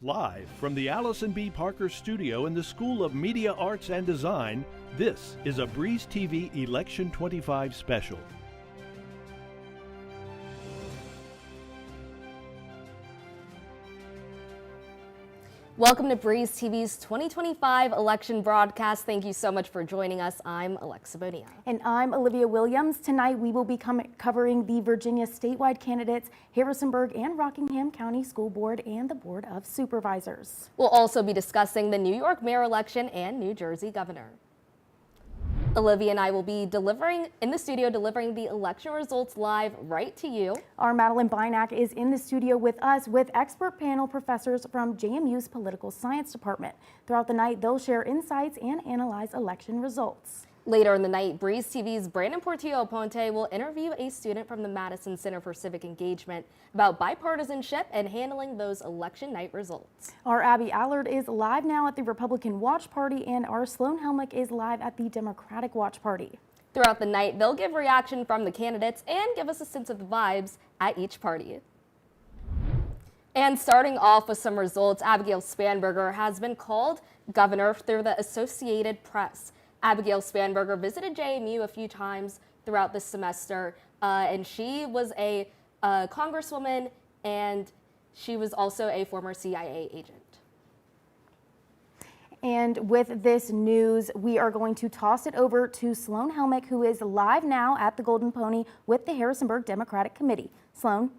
Live from the Allison B. Parker Studio in the School of Media Arts and Design, this is a Breeze TV Election 25 special. Welcome to Breeze TV's 2025 election broadcast. Thank you so much for joining us. I'm Alexa Bonilla. And I'm Olivia Williams. Tonight we will be covering the Virginia statewide candidates, Harrisonburg and Rockingham County School Board, and the Board of Supervisors. We'll also be discussing the New York mayor election and New Jersey governor. Olivia and I will be in the studio delivering the election results live right to you. Our Madeline Bynack is in the studio with us with expert panel professors from JMU's Political Science Department. Throughout the night, they'll share insights and analyze election results. Later in the night, Breeze TV's Brandon Portillo Ponte will interview a student from the Madison Center for Civic Engagement about bipartisanship and handling those election night results. Our Abby Allard is live now at the Republican Watch Party, and our Sloan Helmick is live at the Democratic Watch Party. Throughout the night, they'll give reaction from the candidates and give us a sense of the vibes at each party. And starting off with some results, Abigail Spanberger has been called governor through the Associated Press. Abigail Spanberger visited JMU a few times throughout this semester, and she was a congresswoman, and she was also a former CIA agent. And with this news, we are going to toss it over to Sloan Helmick, who is live now at the Golden Pony with the Harrisonburg Democratic Committee. Sloan.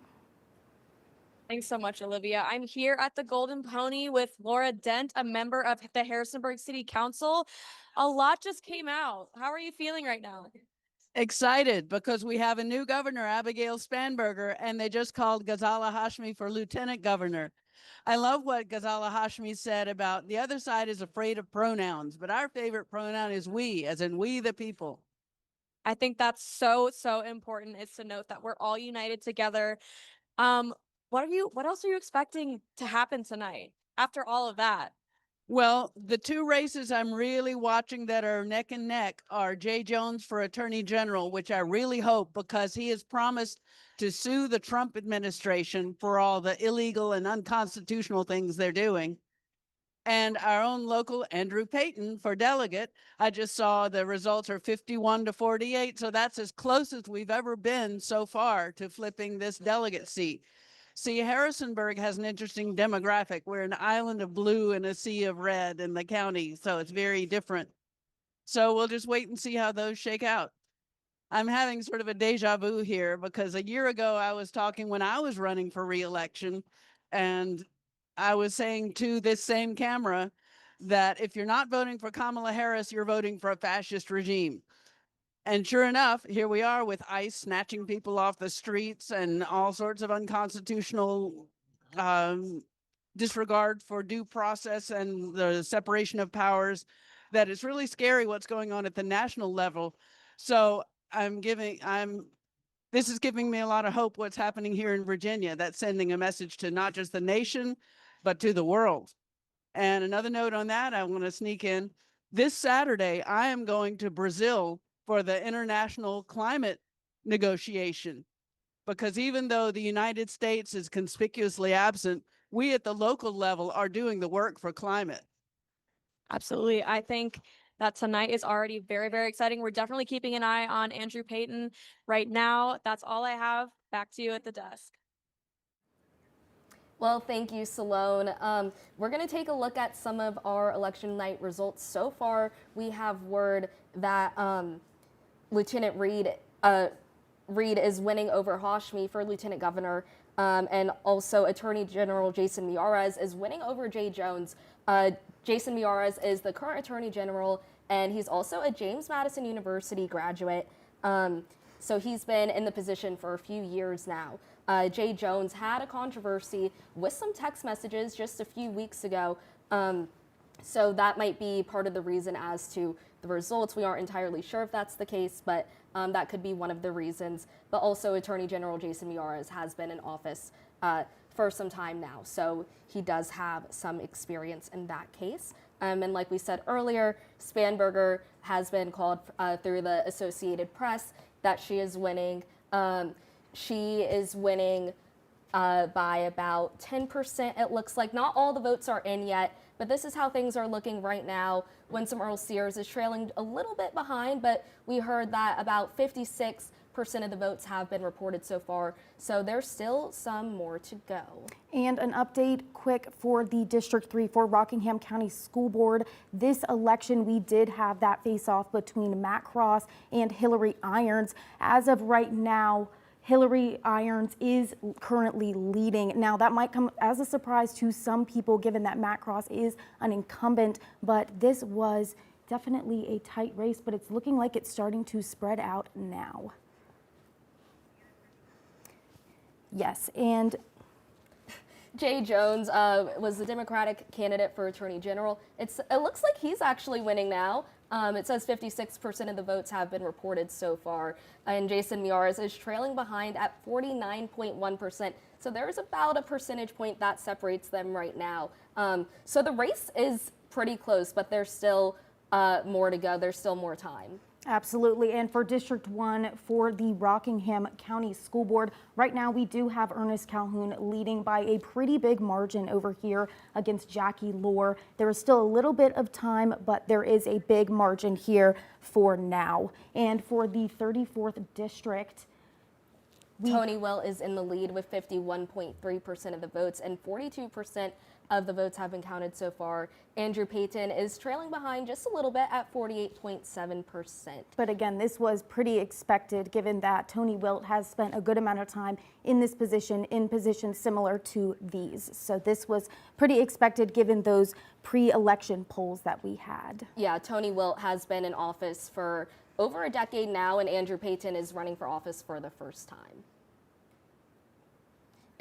Thanks so much, Olivia. I'm here at the Golden Pony with Laura Dent, a member of the Harrisonburg City Council. A lot just came out. How are you feeling right now? Excited because we have a new governor, Abigail Spanberger, and they just called Ghazala Hashmi for lieutenant governor. I love what Ghazala Hashmi said about the other side is afraid of pronouns, but our favorite pronoun is we, as in we the people. I think that's so important. It's to note that we're all united together. What else are you expecting to happen tonight after all of that? Well, the two races I'm really watching that are neck and neck are Jay Jones for Attorney General, which I really hope, because he has promised to sue the Trump administration for all the illegal and unconstitutional things they're doing. And our own local Andrew Payton for delegate. I just saw the results are 51-48. So that's as close as we've ever been so far to flipping this delegate seat. See, Harrisonburg has an interesting demographic. We're an island of blue and a sea of red in the county, so it's very different. So we'll just wait and see how those shake out. I'm having sort of a deja vu here because a year ago I was talking when I was running for re-election, and I was saying to this same camera that if you're not voting for Kamala Harris, you're voting for a fascist regime. And sure enough, here we are with ICE snatching people off the streets and all sorts of unconstitutional disregard for due process and the separation of powers, that it's really scary what's going on at the national level. So this is giving me a lot of hope what's happening here in Virginia. That's sending a message to not just the nation, but to the world. And another note on that, I want to sneak in. This Saturday, I am going to Brazil for the international climate negotiation, because even though the United States is conspicuously absent, we at the local level are doing the work for climate. Absolutely. I think that tonight is already very exciting. We're definitely keeping an eye on Andrew Payton right now. That's all I have. Back to you at the desk. Well, thank you, Salone. We're going to take a look at some of our election night results. So far, we have word that Lieutenant Reed is winning over Hashmi for lieutenant governor, and also Attorney General Jason Miyares is winning over Jay Jones. Jason Miyares is the current Attorney General, and he's also a James Madison University graduate. So he's been in the position for a few years now. Jay Jones had a controversy with some text messages just a few weeks ago. So that might be part of the reason as to the results. We aren't entirely sure if that's the case, but that could be one of the reasons. But also Attorney General Jason Miyares has been in office for some time now, so he does have some experience in that case. And like we said earlier, Spanberger has been called through the Associated Press that she is winning. She is winning by about 10%. It looks like not all the votes are in yet, but this is how things are looking right now. Winsome Earl-Sears is trailing a little bit behind, but we heard that about 56% of the votes have been reported so far, so there's still some more to go. And an update quick for the District 3 for Rockingham County School Board. This election, we did have that face-off between Matt Cross and Hillary Irons. As of right now, Hillary Irons is currently leading. Now, that might come as a surprise to some people, given that Matt Cross is an incumbent, but this was definitely a tight race, but it's looking like it's starting to spread out now. Yes, and Jay Jones was the Democratic candidate for Attorney General. It looks like he's actually winning now. It says 56% of the votes have been reported so far. And Jason Miyares is trailing behind at 49.1%. So there's about a percentage point that separates them right now. So the race is pretty close, but there's still more to go. There's still more time. absolutely. And for District 1 for the Rockingham County School Board, right now we do have Ernest Calhoun leading by a pretty big margin over here against Jackie Lohr. There is still a little bit of time, but there is a big margin here for now. And for the 34th District, Tony Will is in the lead with 51.3% of the votes, and 42% of the votes have been counted so far. Andrew Payton is trailing behind just a little bit at 48.7%. but again, this was pretty expected given that Tony Wilt has spent a good amount of time in this position, in positions similar to these. So this was pretty expected given those pre-election polls that we had. Yeah, Tony Wilt has been in office for over a decade now, and Andrew Payton is running for office for the first time.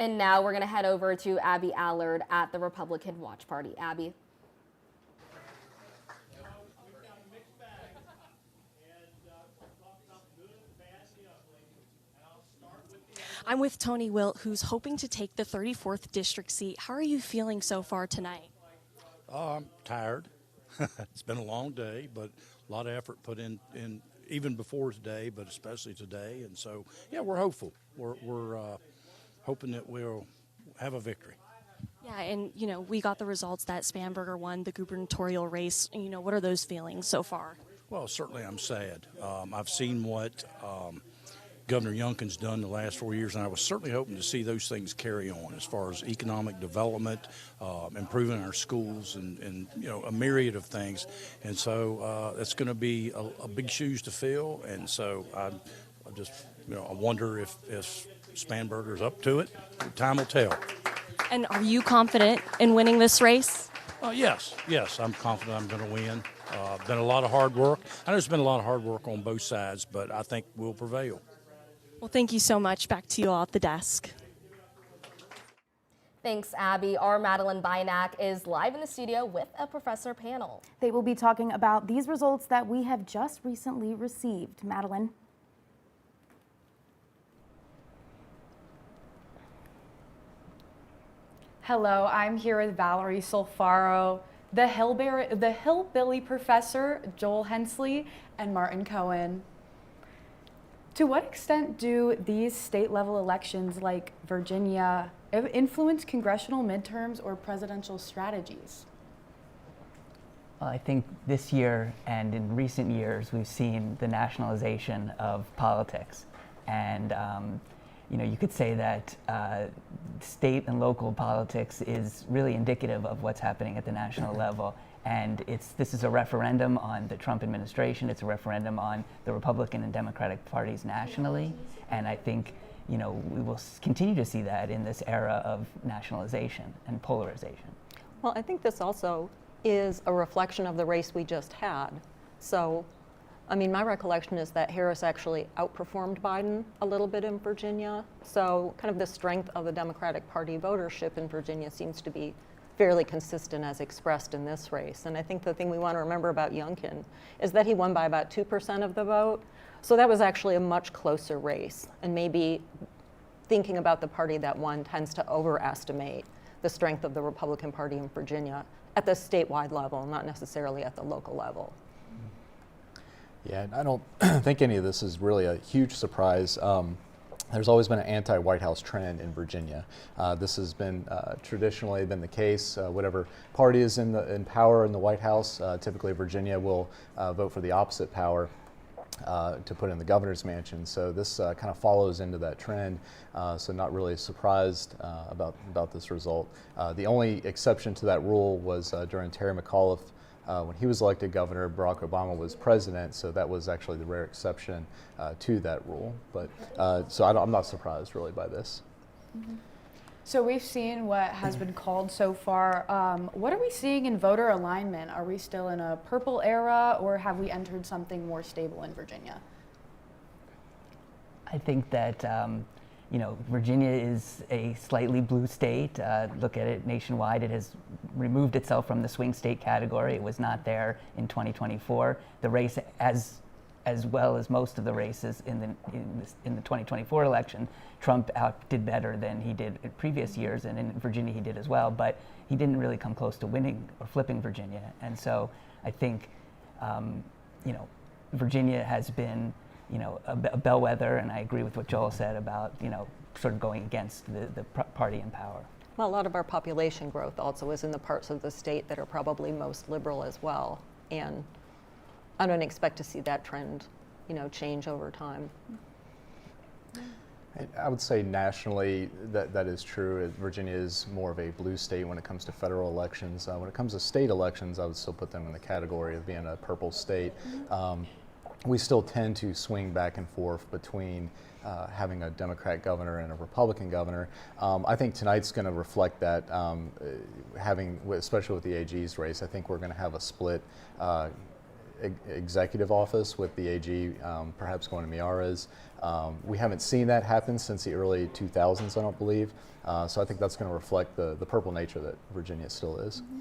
And now we're going to head over to Abby Allard at the Republican Watch Party. Abby. I'm with Tony Wilt, who's hoping to take the 34th district seat. How are you feeling so far tonight? I'm tired. It's been a long day, but a lot of effort put in even before today, but especially today. And so, yeah, we're hopeful. We're hoping that we'll have a victory. Yeah, and, you know, we got the results that Spanberger won the gubernatorial race. You know, what are those feelings so far? Well, certainly I'm sad. I've seen what Governor Youngkin's done the last 4 years, and I was certainly hoping to see those things carry on as far as economic development, improving our schools, and you know, a myriad of things. And so it's going to be a big shoes to fill. And so I just, you know, I wonder if Spanberger's up to it. Time will tell. And are you confident in winning this race? Yes, I'm confident I'm going to win. Been a lot of hard work. I know there's been a lot of hard work on both sides, but I think we'll prevail. Well, thank you so much. Back to you all at the desk. Thanks, Abby. Our Madeline Bynack is live in the studio with a professor panel. They will be talking about these results that we have just recently received. Madeline. Hello, I'm here with Valerie Solfaro, the Hillbilly Professor, Joel Hensley, and Martin Cohen. To what extent do these state-level elections like Virginia influence congressional midterms or presidential strategies? Well, I think this year and in recent years, we've seen the nationalization of politics. And you know, you could say that state and local politics is really indicative of what's happening at the national level. And this is a referendum on the Trump administration. It's a referendum on the Republican and Democratic parties nationally. And I think, you know, we will continue to see that in this era of nationalization and polarization. Well, I think this also is a reflection of the race we just had. So, I mean, my recollection is that Harris actually outperformed Biden a little bit in Virginia. So kind of the strength of the Democratic Party votership in Virginia seems to be fairly consistent as expressed in this race. And I think the thing we want to remember about Youngkin is that he won by about 2% of the vote. So that was actually a much closer race. And maybe thinking about the party that won tends to overestimate the strength of the Republican Party in Virginia at the statewide level, not necessarily at the local level. Yeah, I don't think any of this is really a huge surprise. there's always been an anti-White House trend in Virginia. This has been traditionally been the case. Whatever party is in power in the White House, typically Virginia will vote for the opposite power to put in the governor's mansion. So this kind of follows into that trend. So not really surprised about this result. The only exception to that rule was during Terry McAuliffe. When he was elected governor, Barack Obama was president, so that was actually the rare exception to that rule. But so I'm not surprised really by this. Mm-hmm. So we've seen what has been called so far. What are we seeing in voter alignment? Are we still in a purple era, or have we entered something more stable in Virginia? I think that Virginia is a slightly blue state. Look at it nationwide. It has removed itself from the swing state category. It was not there in 2024. The race, as well as most of the races in the 2024 election, Trump did better than he did in previous years, and in Virginia he did as well. But he didn't really come close to winning or flipping Virginia. And so I think, Virginia has been a bellwether, and I agree with what Joel said about, sort of going against the party in power. Well, a lot of our population growth also is in the parts of the state that are probably most liberal as well. And I don't expect to see that trend, change over time. I would say nationally that is true. Virginia is more of a blue state when it comes to federal elections. When it comes to state elections, I would still put them in the category of being a purple state. We still tend to swing back and forth between having a Democrat governor and a Republican governor. I think tonight's going to reflect that, especially with the AG's race. I think we're going to have a split executive office with the AG perhaps going to Miyares. We haven't seen that happen since the early 2000s, I don't believe. So I think that's going to reflect the purple nature that Virginia still is. Mm-hmm.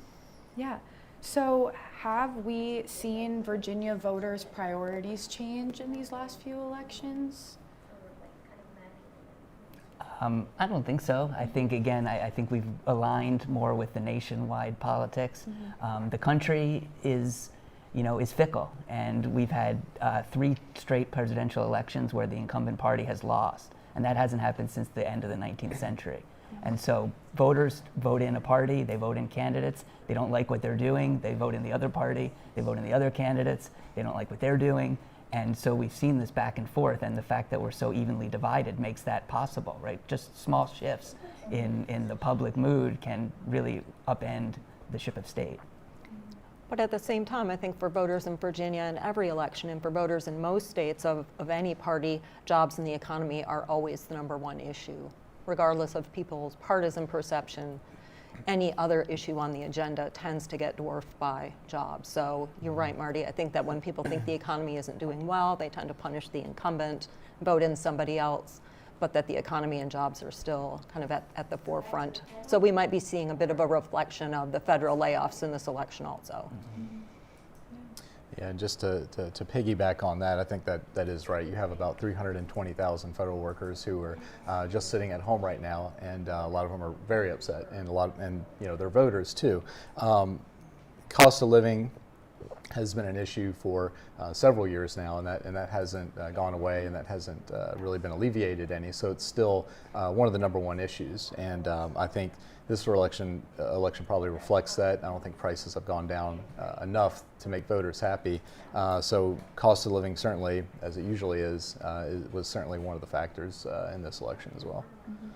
Yeah. So have we seen Virginia voters' priorities change in these last few elections? I don't think so. I think, again, I think we've aligned more with the nationwide politics. Mm-hmm. The country is fickle, and we've had 3 straight presidential elections where the incumbent party has lost, and that hasn't happened since the end of the 19th century. And so voters vote in a party, they vote in candidates, they don't like what they're doing, they vote in the other party, they vote in the other candidates, they don't like what they're doing. And so we've seen this back and forth, and the fact that we're so evenly divided makes that possible, right? Just small shifts in the public mood can really upend the ship of state. But at the same time, I think for voters in Virginia in every election, and for voters in most states of any party, jobs and the economy are always the #1 issue. Regardless of people's partisan perception, any other issue on the agenda tends to get dwarfed by jobs. So you're right, Marty. I think that when people think the economy isn't doing well, they tend to punish the incumbent, vote in somebody else, but that the economy and jobs are still kind of at the forefront. So we might be seeing a bit of a reflection of the federal layoffs in this election also. Yeah, and just to piggyback on that, I think that is right. You have about 320,000 federal workers who are just sitting at home right now, and a lot of them are very upset, and they're voters too. Cost of living has been an issue for several years now, and that hasn't gone away, and that hasn't really been alleviated any. So it's still one of the #1 issues, and I think this election probably reflects that. I don't think prices have gone down enough to make voters happy. So cost of living, certainly, as it usually is, was certainly one of the factors in this election as well. Mm-hmm.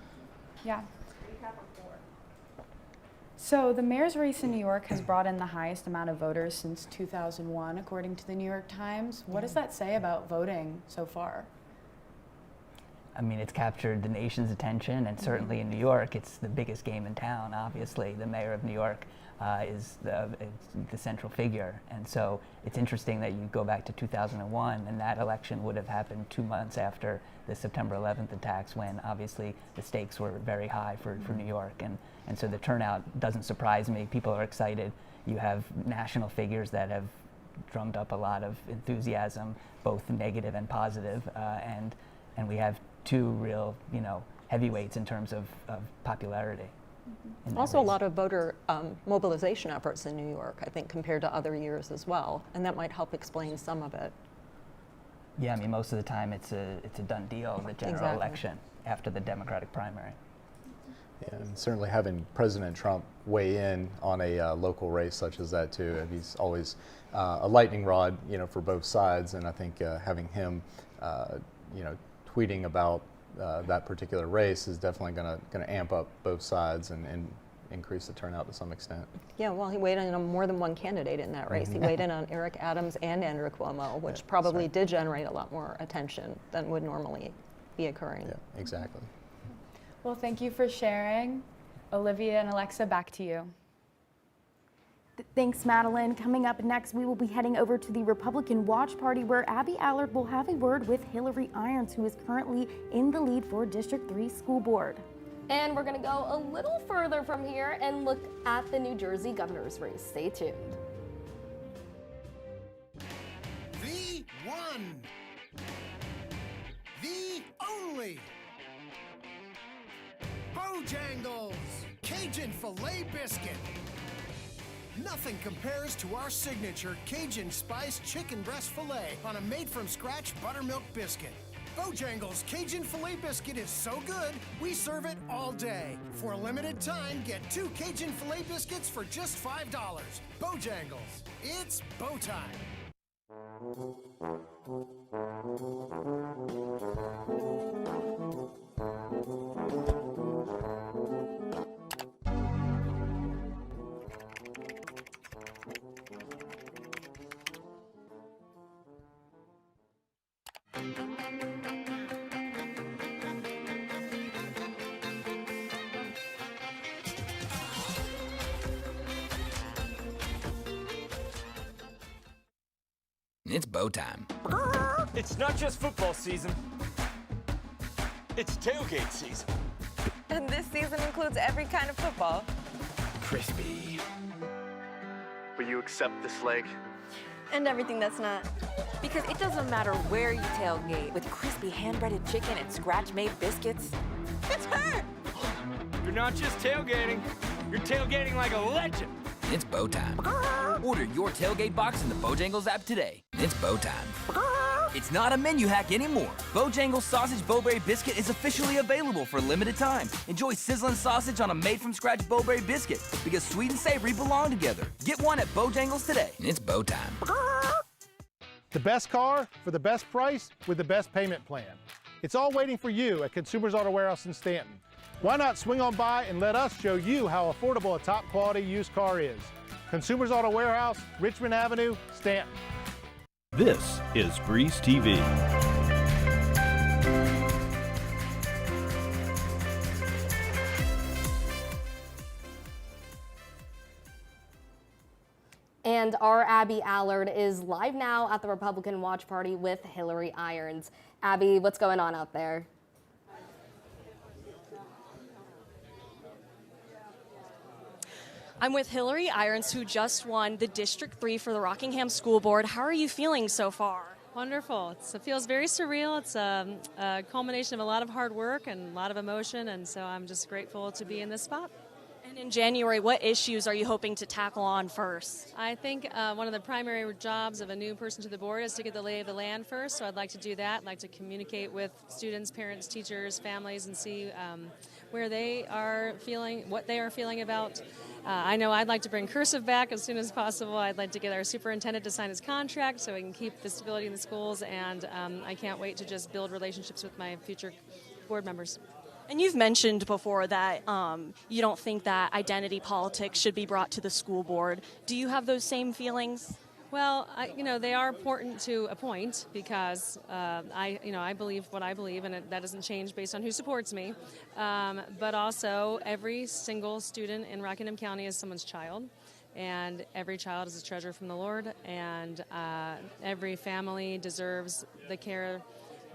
Yeah. So the mayor's race in New York has brought in the highest amount of voters since 2001, according to the New York Times. What does that say about voting so far? I mean, it's captured the nation's attention, and certainly in New York, it's the biggest game in town. Obviously, the mayor of New York is the central figure. And so it's interesting that you go back to 2001, and that election would have happened 2 months after the September 11th attacks, when obviously the stakes were very high for New York. And so the turnout doesn't surprise me. People are excited. You have national figures that have drummed up a lot of enthusiasm, both negative and positive, and we have 2 real, heavyweights in terms of popularity. Also a lot of voter mobilization efforts in New York, I think, compared to other years as well, and that might help explain some of it. Yeah, I mean, most of the time it's a done deal, the general Exactly. election after the Democratic primary. Yeah, and certainly having President Trump weigh in on a local race such as that too. And he's always a lightning rod, for both sides. And I think having him, tweeting about that particular race is definitely going to amp up both sides and increase the turnout to some extent. Yeah, well, he weighed in on more than one candidate in that race. He weighed in on Eric Adams and Andrew Cuomo, which probably did generate a lot more attention than would normally be occurring. Yeah, exactly. Well, thank you for sharing. Olivia and Alexa, back to you. Thanks, Madeline. Coming up next, we will be heading over to the Republican Watch Party, where Abby Allard will have a word with Hillary Irons, who is currently in the lead for District 3 School Board. And we're going to go a little further from here and look at the New Jersey governor's race. Stay tuned. The one, the only, Bojangles Cajun Filet Biscuit. Nothing compares to our signature Cajun spiced chicken breast filet on a made-from-scratch buttermilk biscuit. Bojangles Cajun Filet Biscuit is so good, we serve it all day. For a limited time, get 2 Cajun Filet Biscuits for just $5. Bojangles, it's bow time. It's bow time. It's not just football season. It's tailgate season. And this season includes every kind of football. Crispy. Will you accept this leg? And everything that's not. Because it doesn't matter where you tailgate with crispy hand-breaded chicken and scratch-made biscuits. It's her! You're not just tailgating. You're tailgating like a legend. It's bow time. Order your tailgate box in the Bojangles app today. It's bow time. It's not a menu hack anymore. Bojangles Sausage Bowberry Biscuit is officially available for a limited time. Enjoy sizzling sausage on a made-from-scratch Bowberry biscuit because sweet and savory belong together. Get one at Bojangles today. It's bow time. The best car for the best price with the best payment plan. It's all waiting for you at Consumers Auto Warehouse in Stanton. Why not swing on by and let us show you how affordable a top quality used car is. Consumers Auto Warehouse, Richmond Avenue, Stanton. This is Breeze TV. And our Abby Allard is live now at the Republican Watch Party with Hillary Irons. Abby, what's going on out there? I'm with Hillary Irons, who just won the District 3 for the Rockingham School Board. How are you feeling so far? Wonderful. It feels very surreal. It's a culmination of a lot of hard work and a lot of emotion, and so I'm just grateful to be in this spot. And in January, what issues are you hoping to tackle on first? I think one of the primary jobs of a new person to the board is to get the lay of the land first, so I'd like to do that. I'd like to communicate with students, parents, teachers, families, and see where they are feeling, what they are feeling about. I know I'd like to bring cursive back as soon as possible. I'd like to get our superintendent to sign his contract so we can keep the stability in the schools, and I can't wait to just build relationships with my future board members. And you've mentioned before that you don't think that identity politics should be brought to the school board. Do you have those same feelings? Well, they are important to a point because I believe what I believe, and that doesn't change based on who supports me. But also, every single student in Rockingham County is someone's child, and every child is a treasure from the Lord, and every family deserves the care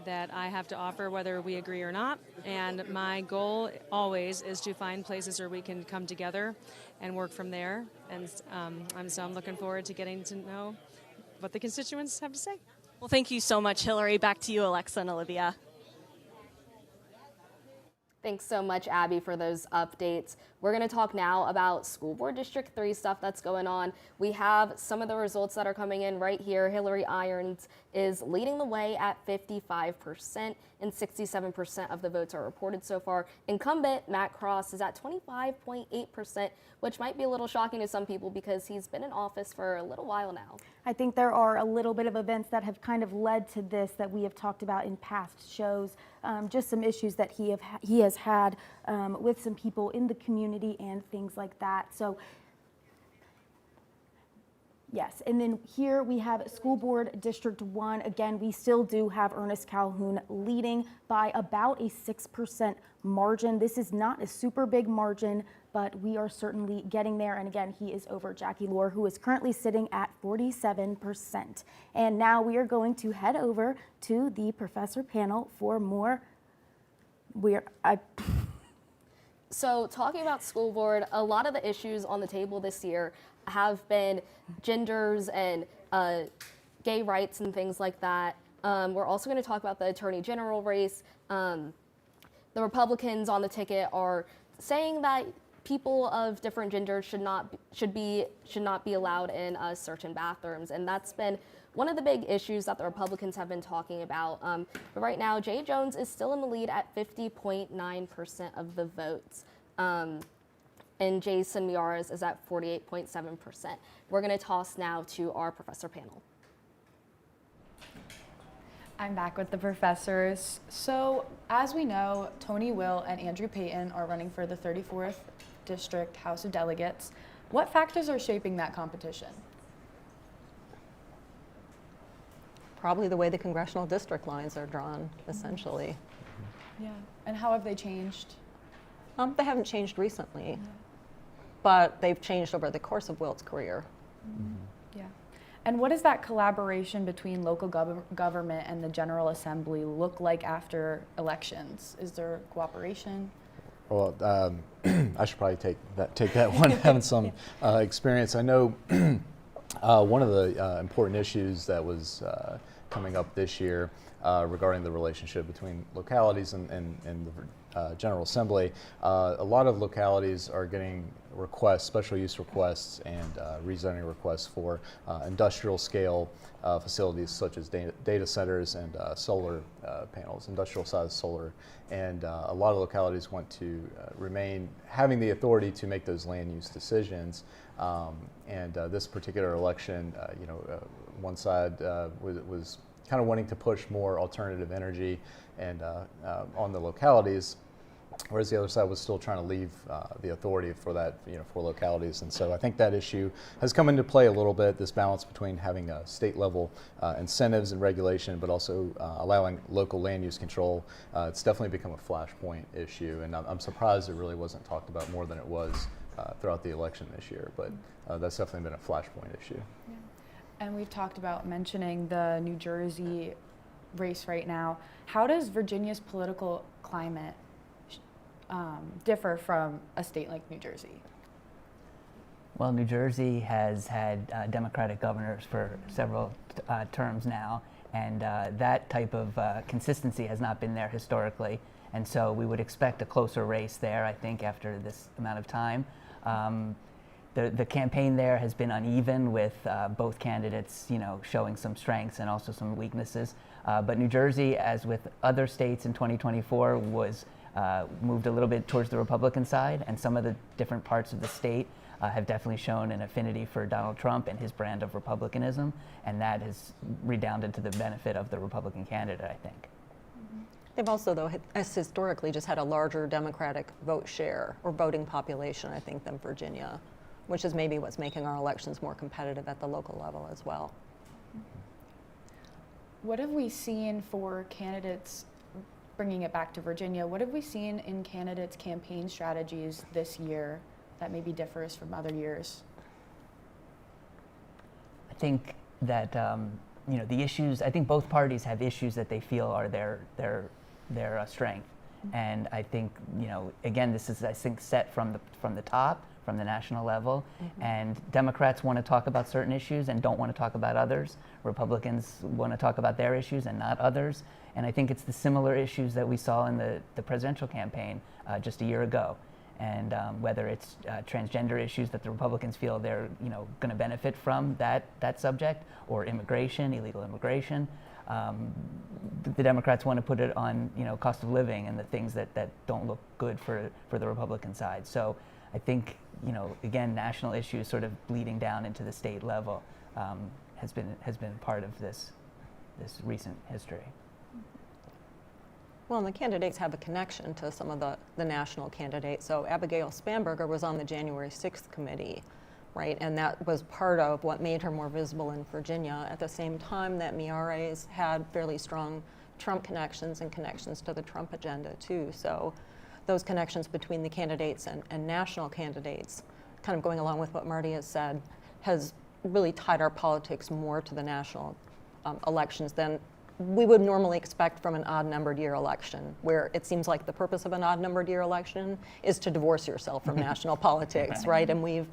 that I have to offer, whether we agree or not. And my goal always is to find places where we can come together and work from there. And so I'm looking forward to getting to know what the constituents have to say. Well, thank you so much, Hillary. Back to you, Alexa and Olivia. Thanks so much, Abby, for those updates. We're going to talk now about School Board District 3 stuff that's going on. We have some of the results that are coming in right here. Hillary Irons is leading the way at 55%, and 67% of the votes are reported so far. Incumbent Matt Cross is at 25.8%, which might be a little shocking to some people because he's been in office for a little while now. I think there are a little bit of events that have kind of led to this that we have talked about in past shows. Just some issues that he has had with some people in the community and things like that. So yes, and then here we have School Board District 1. Again, we still do have Ernest Calhoun leading by about a 6% margin. This is not a super big margin, but we are certainly getting there. And again, he is over Jackie Lohr, who is currently sitting at 47%. And now we are going to head over to the professor panel for more. So talking about school board, a lot of the issues on the table this year have been genders and gay rights and things like that. We're also going to talk about the Attorney General race. The Republicans on the ticket are saying that people of different genders should not be allowed in certain bathrooms, and that's been one of the big issues that the Republicans have been talking about. But right now, Jay Jones is still in the lead at 50.9% of the votes. And Jason Miyares is at 48.7%. We're going to toss now to our professor panel. I'm back with the professors. So, as we know, Tony Will and Andrew Payton are running for the 34th District House of Delegates. What factors are shaping that competition? Probably the way the congressional district lines are drawn, essentially. Yeah. And how have they changed? They haven't changed recently, but they've changed over the course of Wilt's career. Yeah. And what does that collaboration between local government and the General Assembly look like after elections? Is there cooperation? Well, I should probably take that one, having some experience. I know one of the important issues that was coming up this year regarding the relationship between localities and the General Assembly. A lot of localities are getting requests, special use requests and rezoning requests for industrial scale facilities such as data centers and solar panels, industrial sized solar. And a lot of localities want to remain having the authority to make those land use decisions. This particular election, one side was kind of wanting to push more alternative energy and on the localities, whereas the other side was still trying to leave the authority for that, for localities. And so I think that issue has come into play a little bit, this balance between having state level incentives and regulation, but also allowing local land use control. It's definitely become a flashpoint issue, and I'm surprised it really wasn't talked about more than it was throughout the election this year, but that's definitely been a flashpoint issue. Yeah. And we've talked about mentioning the New Jersey race right now. How does Virginia's political climate differ from a state like New Jersey? Well, New Jersey has had Democratic governors for several terms now, and that type of consistency has not been there historically. And so we would expect a closer race there, I think, after this amount of time. The campaign there has been uneven with both candidates, showing some strengths and also some weaknesses. But New Jersey, as with other states in 2024, was moved a little bit towards the Republican side, and some of the different parts of the state have definitely shown an affinity for Donald Trump and his brand of republicanism, and that has redounded to the benefit of the Republican candidate, I think. They've also, though, historically just had a larger Democratic vote share or voting population, I think, than Virginia, which is maybe what's making our elections more competitive at the local level as well. What have we seen for candidates, bringing it back to Virginia, what have we seen in candidates' campaign strategies this year that maybe differs from other years? I think that the issues. I think both parties have issues that they feel are their strength, and I think again this is set from the top from the national level. And Democrats want to talk about certain issues and don't want to talk about others. Republicans want to talk about their issues and not others. And I think it's the similar issues that we saw in the presidential campaign just a year ago. And whether it's transgender issues that the Republicans feel they're going to benefit from that subject, or immigration, illegal immigration. The Democrats want to put it on cost of living and the things that don't look good for the Republican side. So I think again, national issues sort of bleeding down into the state level has been part of this recent history. Well, and the candidates have a connection to some of the national candidates. So Abigail Spanberger was on the January 6th committee, right? And that was part of what made her more visible in Virginia, at the same time that Miyares had fairly strong Trump connections and connections to the Trump agenda too. So those connections between the candidates and national candidates, kind of going along with what Marty has said, has really tied our politics more to the national elections than we would normally expect from an odd-numbered year election, where it seems like the purpose of an odd-numbered year election is to divorce yourself from national politics, right? And we've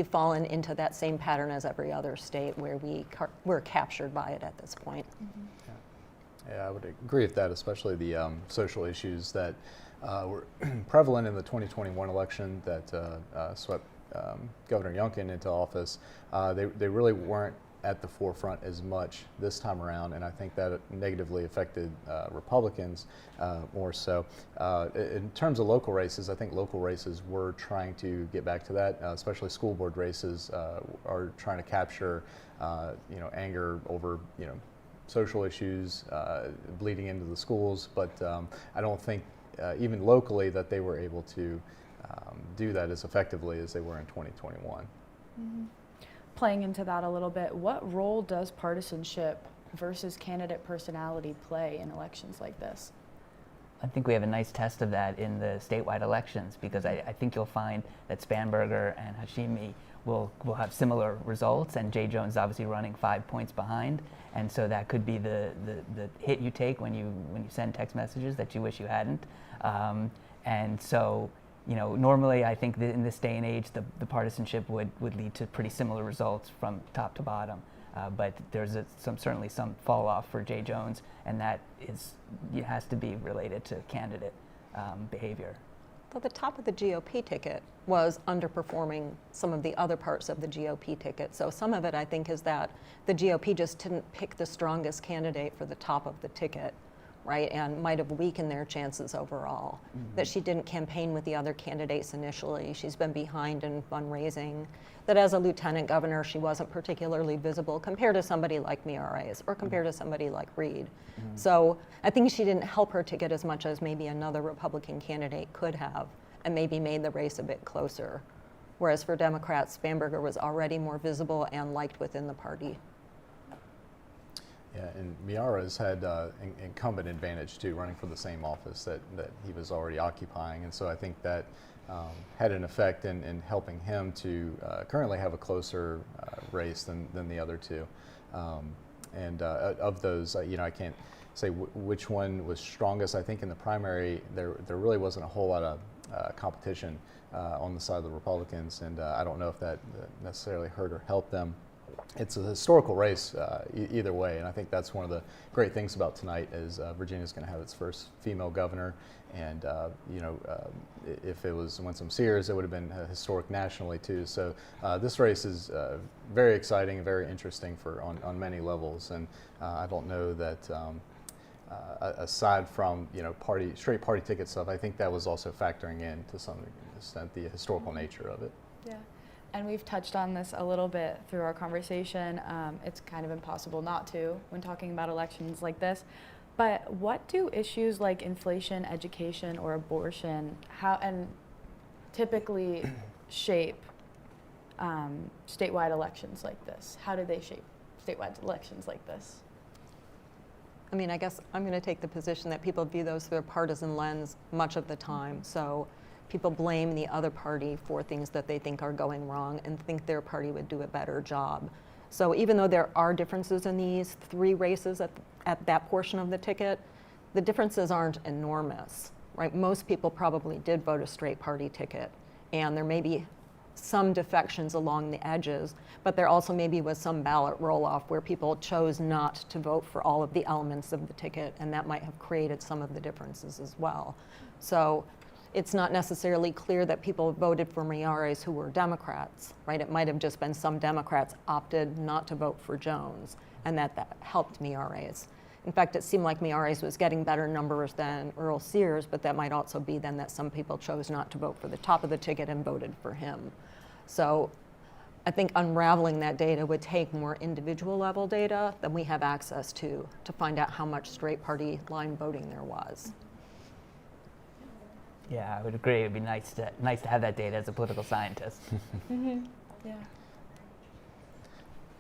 fallen into that same pattern as every other state, where we're captured by it at this point. Yeah, I would agree with that, especially the social issues that were prevalent in the 2021 election that swept Governor Youngkin into office. They really weren't at the forefront as much this time around, and I think that negatively affected Republicans more so. In terms of local races, I think local races were trying to get back to that, especially school board races are trying to capture anger over social issues bleeding into the schools, but I don't think even locally that they were able to do that as effectively as they were in 2021. Mm-hmm. Playing into that a little bit, what role does partisanship versus candidate personality play in elections like this? I think we have a nice test of that in the statewide elections, because I think you'll find that Spanberger and Hashimi will have similar results, and Jay Jones obviously running 5 points behind, and so that could be the hit you take when you send text messages that you wish you hadn't, and so. Normally I think that in this day and age, the partisanship would lead to pretty similar results from top to bottom. But there's certainly some fall off for Jay Jones, and that has to be related to candidate behavior. Well, the top of the GOP ticket was underperforming some of the other parts of the GOP ticket. So some of it, I think, is that the GOP just didn't pick the strongest candidate for the top of the ticket, right, and might have weakened their chances overall. Mm-hmm. That she didn't campaign with the other candidates initially. She's been behind in fundraising. That as a lieutenant governor, she wasn't particularly visible compared to somebody like Miyares or compared to somebody like Reed. Mm-hmm. So I think she didn't help her ticket as much as maybe another Republican candidate could have, and maybe made the race a bit closer. Whereas for Democrats, Spanberger was already more visible and liked within the party. Yeah, and Miyares had incumbent advantage too, running for the same office that he was already occupying, and so I think that had an effect in helping him to currently have a closer race than the other two. And of those, I can't say which one was strongest. I think in the primary there really wasn't a whole lot of competition on the side of the Republicans, and I don't know if that necessarily hurt or helped them. It's a historical race either way, and I think that's one of the great things about tonight is Virginia's going to have its first female governor, and if it was Winsome Sears, it would have been historic nationally too. So this race is very exciting and very interesting on many levels, and I don't know that aside from straight party ticket stuff, I think that was also factoring in to some extent the historical nature of it. Yeah. And we've touched on this a little bit through our conversation. It's kind of impossible not to when talking about elections like this. But what do issues like inflation, education, or abortion typically shape statewide elections like this? How do they shape statewide elections like this? I mean, I guess I'm going to take the position that people view those through a partisan lens much of the time. So people blame the other party for things that they think are going wrong and think their party would do a better job. So even though there are differences in these three races at that portion of the ticket, the differences aren't enormous, right? Most people probably did vote a straight party ticket and there may be some defections along the edges, but there also maybe was some ballot roll-off where people chose not to vote for all of the elements of the ticket, and that might have created some of the differences as well. So it's not necessarily clear that people voted for Miyares who were Democrats, right? It might have just been some Democrats opted not to vote for Jones, and that helped Miyares. In fact, it seemed like Miyares was getting better numbers than Earl Sears, but that might also be then that some people chose not to vote for the top of the ticket and voted for him. So I think unraveling that data would take more individual level data than we have access to find out how much straight party line voting there was. Yeah, I would agree. It'd be nice to have that data as a political scientist. Yeah.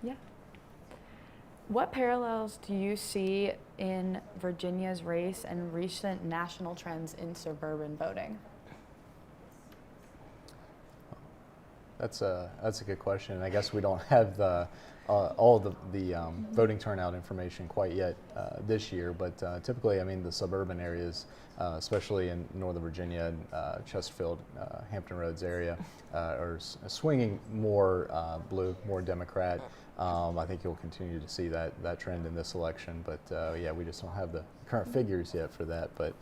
Yeah. What parallels do you see in Virginia's race and recent national trends in suburban voting? That's a good question. And I guess we don't have all the voting turnout information quite yet this year, but typically, I mean, the suburban areas, especially in Northern Virginia, Chesterfield, Hampton Roads area, are swinging more blue, more Democrat. I think you'll continue to see that trend in this election, but yeah, we just don't have the current figures yet for that, but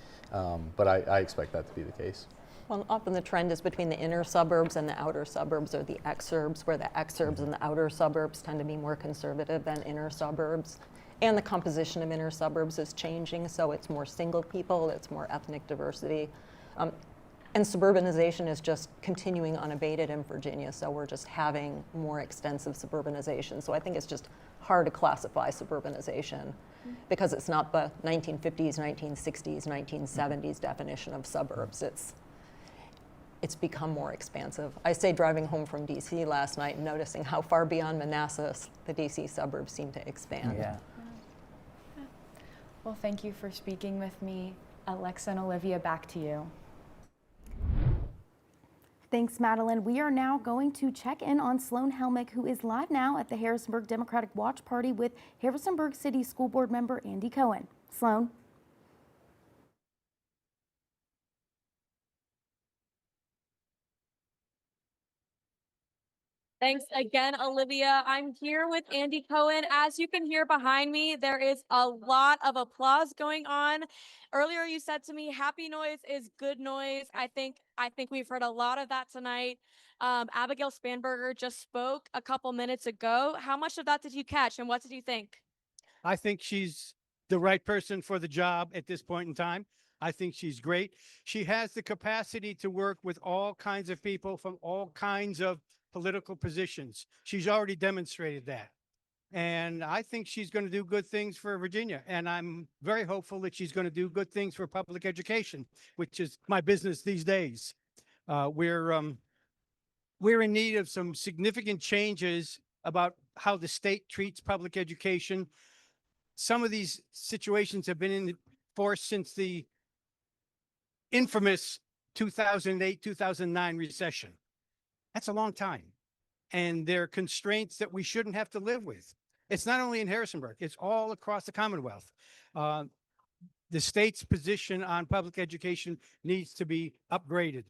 I expect that to be the case. Well, often the trend is between the inner suburbs and the outer suburbs, or the exurbs, where the exurbs and the outer suburbs tend to be more conservative than inner suburbs. And the composition of inner suburbs is changing, so it's more single people, it's more ethnic diversity. And suburbanization is just continuing unabated in Virginia, so we're just having more extensive suburbanization. So I think it's just hard to classify suburbanization because it's not the 1950s, 1960s, 1970s definition of suburbs. It's become more expansive. I say driving home from DC last night and noticing how far beyond Manassas the DC suburbs seem to expand. Yeah. Well, thank you for speaking with me. Alexa and Olivia, back to you. Thanks, Madeline. We are now going to check in on Sloan Helmick, who is live now at the Harrisonburg Democratic Watch Party with Harrisonburg City School Board member Andy Cohen. Sloan. Thanks again, Olivia. I'm here with Andy Cohen. As you can hear behind me, there is a lot of applause going on. Earlier, you said to me, happy noise is good noise. I think we've heard a lot of that tonight. Abigail Spanberger just spoke a couple minutes ago. How much of that did you catch, and what did you think? I think she's the right person for the job at this point in time. I think she's great. She has the capacity to work with all kinds of people from all kinds of political positions. She's already demonstrated that. And I think she's going to do good things for Virginia. And I'm very hopeful that she's going to do good things for public education, which is my business these days. We're in need of some significant changes about how the state treats public education. Some of these situations have been in force since the infamous 2008-2009 recession. That's a long time. And there are constraints that we shouldn't have to live with. It's not only in Harrisonburg, it's all across the Commonwealth. The state's position on public education needs to be upgraded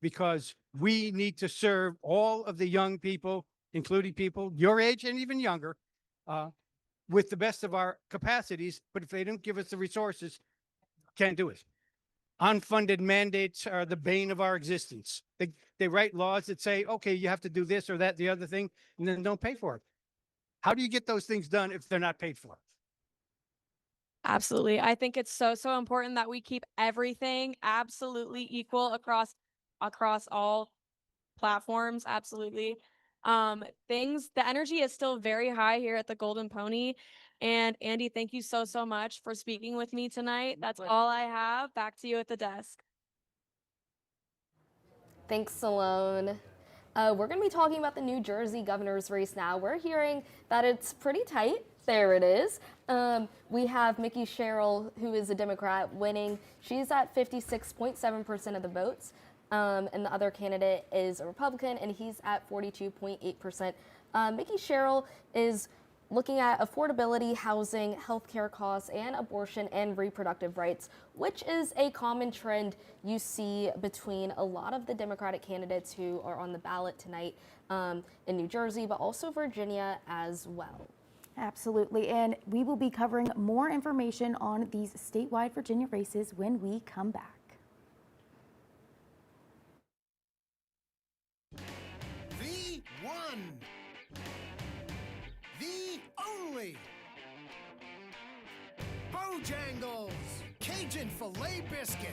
because we need to serve all of the young people, including people your age and even younger, with the best of our capacities. But if they don't give us the resources, can't do it. Unfunded mandates are the bane of our existence. They write laws that say, okay, you have to do this or that, the other thing, and then don't pay for it. How do you get those things done if they're not paid for? Absolutely. I think it's so important that we keep everything absolutely equal across all platforms. Absolutely. The energy is still very high here at the Golden Pony. And Andy, thank you so much for speaking with me tonight. That's all I have. Back to you at the desk. Thanks, Sloan. We're going to be talking about the New Jersey governor's race now. We're hearing that it's pretty tight. There it is. We have Mikie Sherrill, who is a Democrat, winning. She's at 56.7% of the votes. And the other candidate is a Republican, and he's at 42.8%. Mikie Sherrill is looking at affordability, housing, healthcare costs, and abortion and reproductive rights, which is a common trend you see between a lot of the Democratic candidates who are on the ballot tonight in New Jersey, but also Virginia as well. Absolutely, and we will be covering more information on these statewide Virginia races when we come back. The one, the only, Bojangles Cajun Filet Biscuit.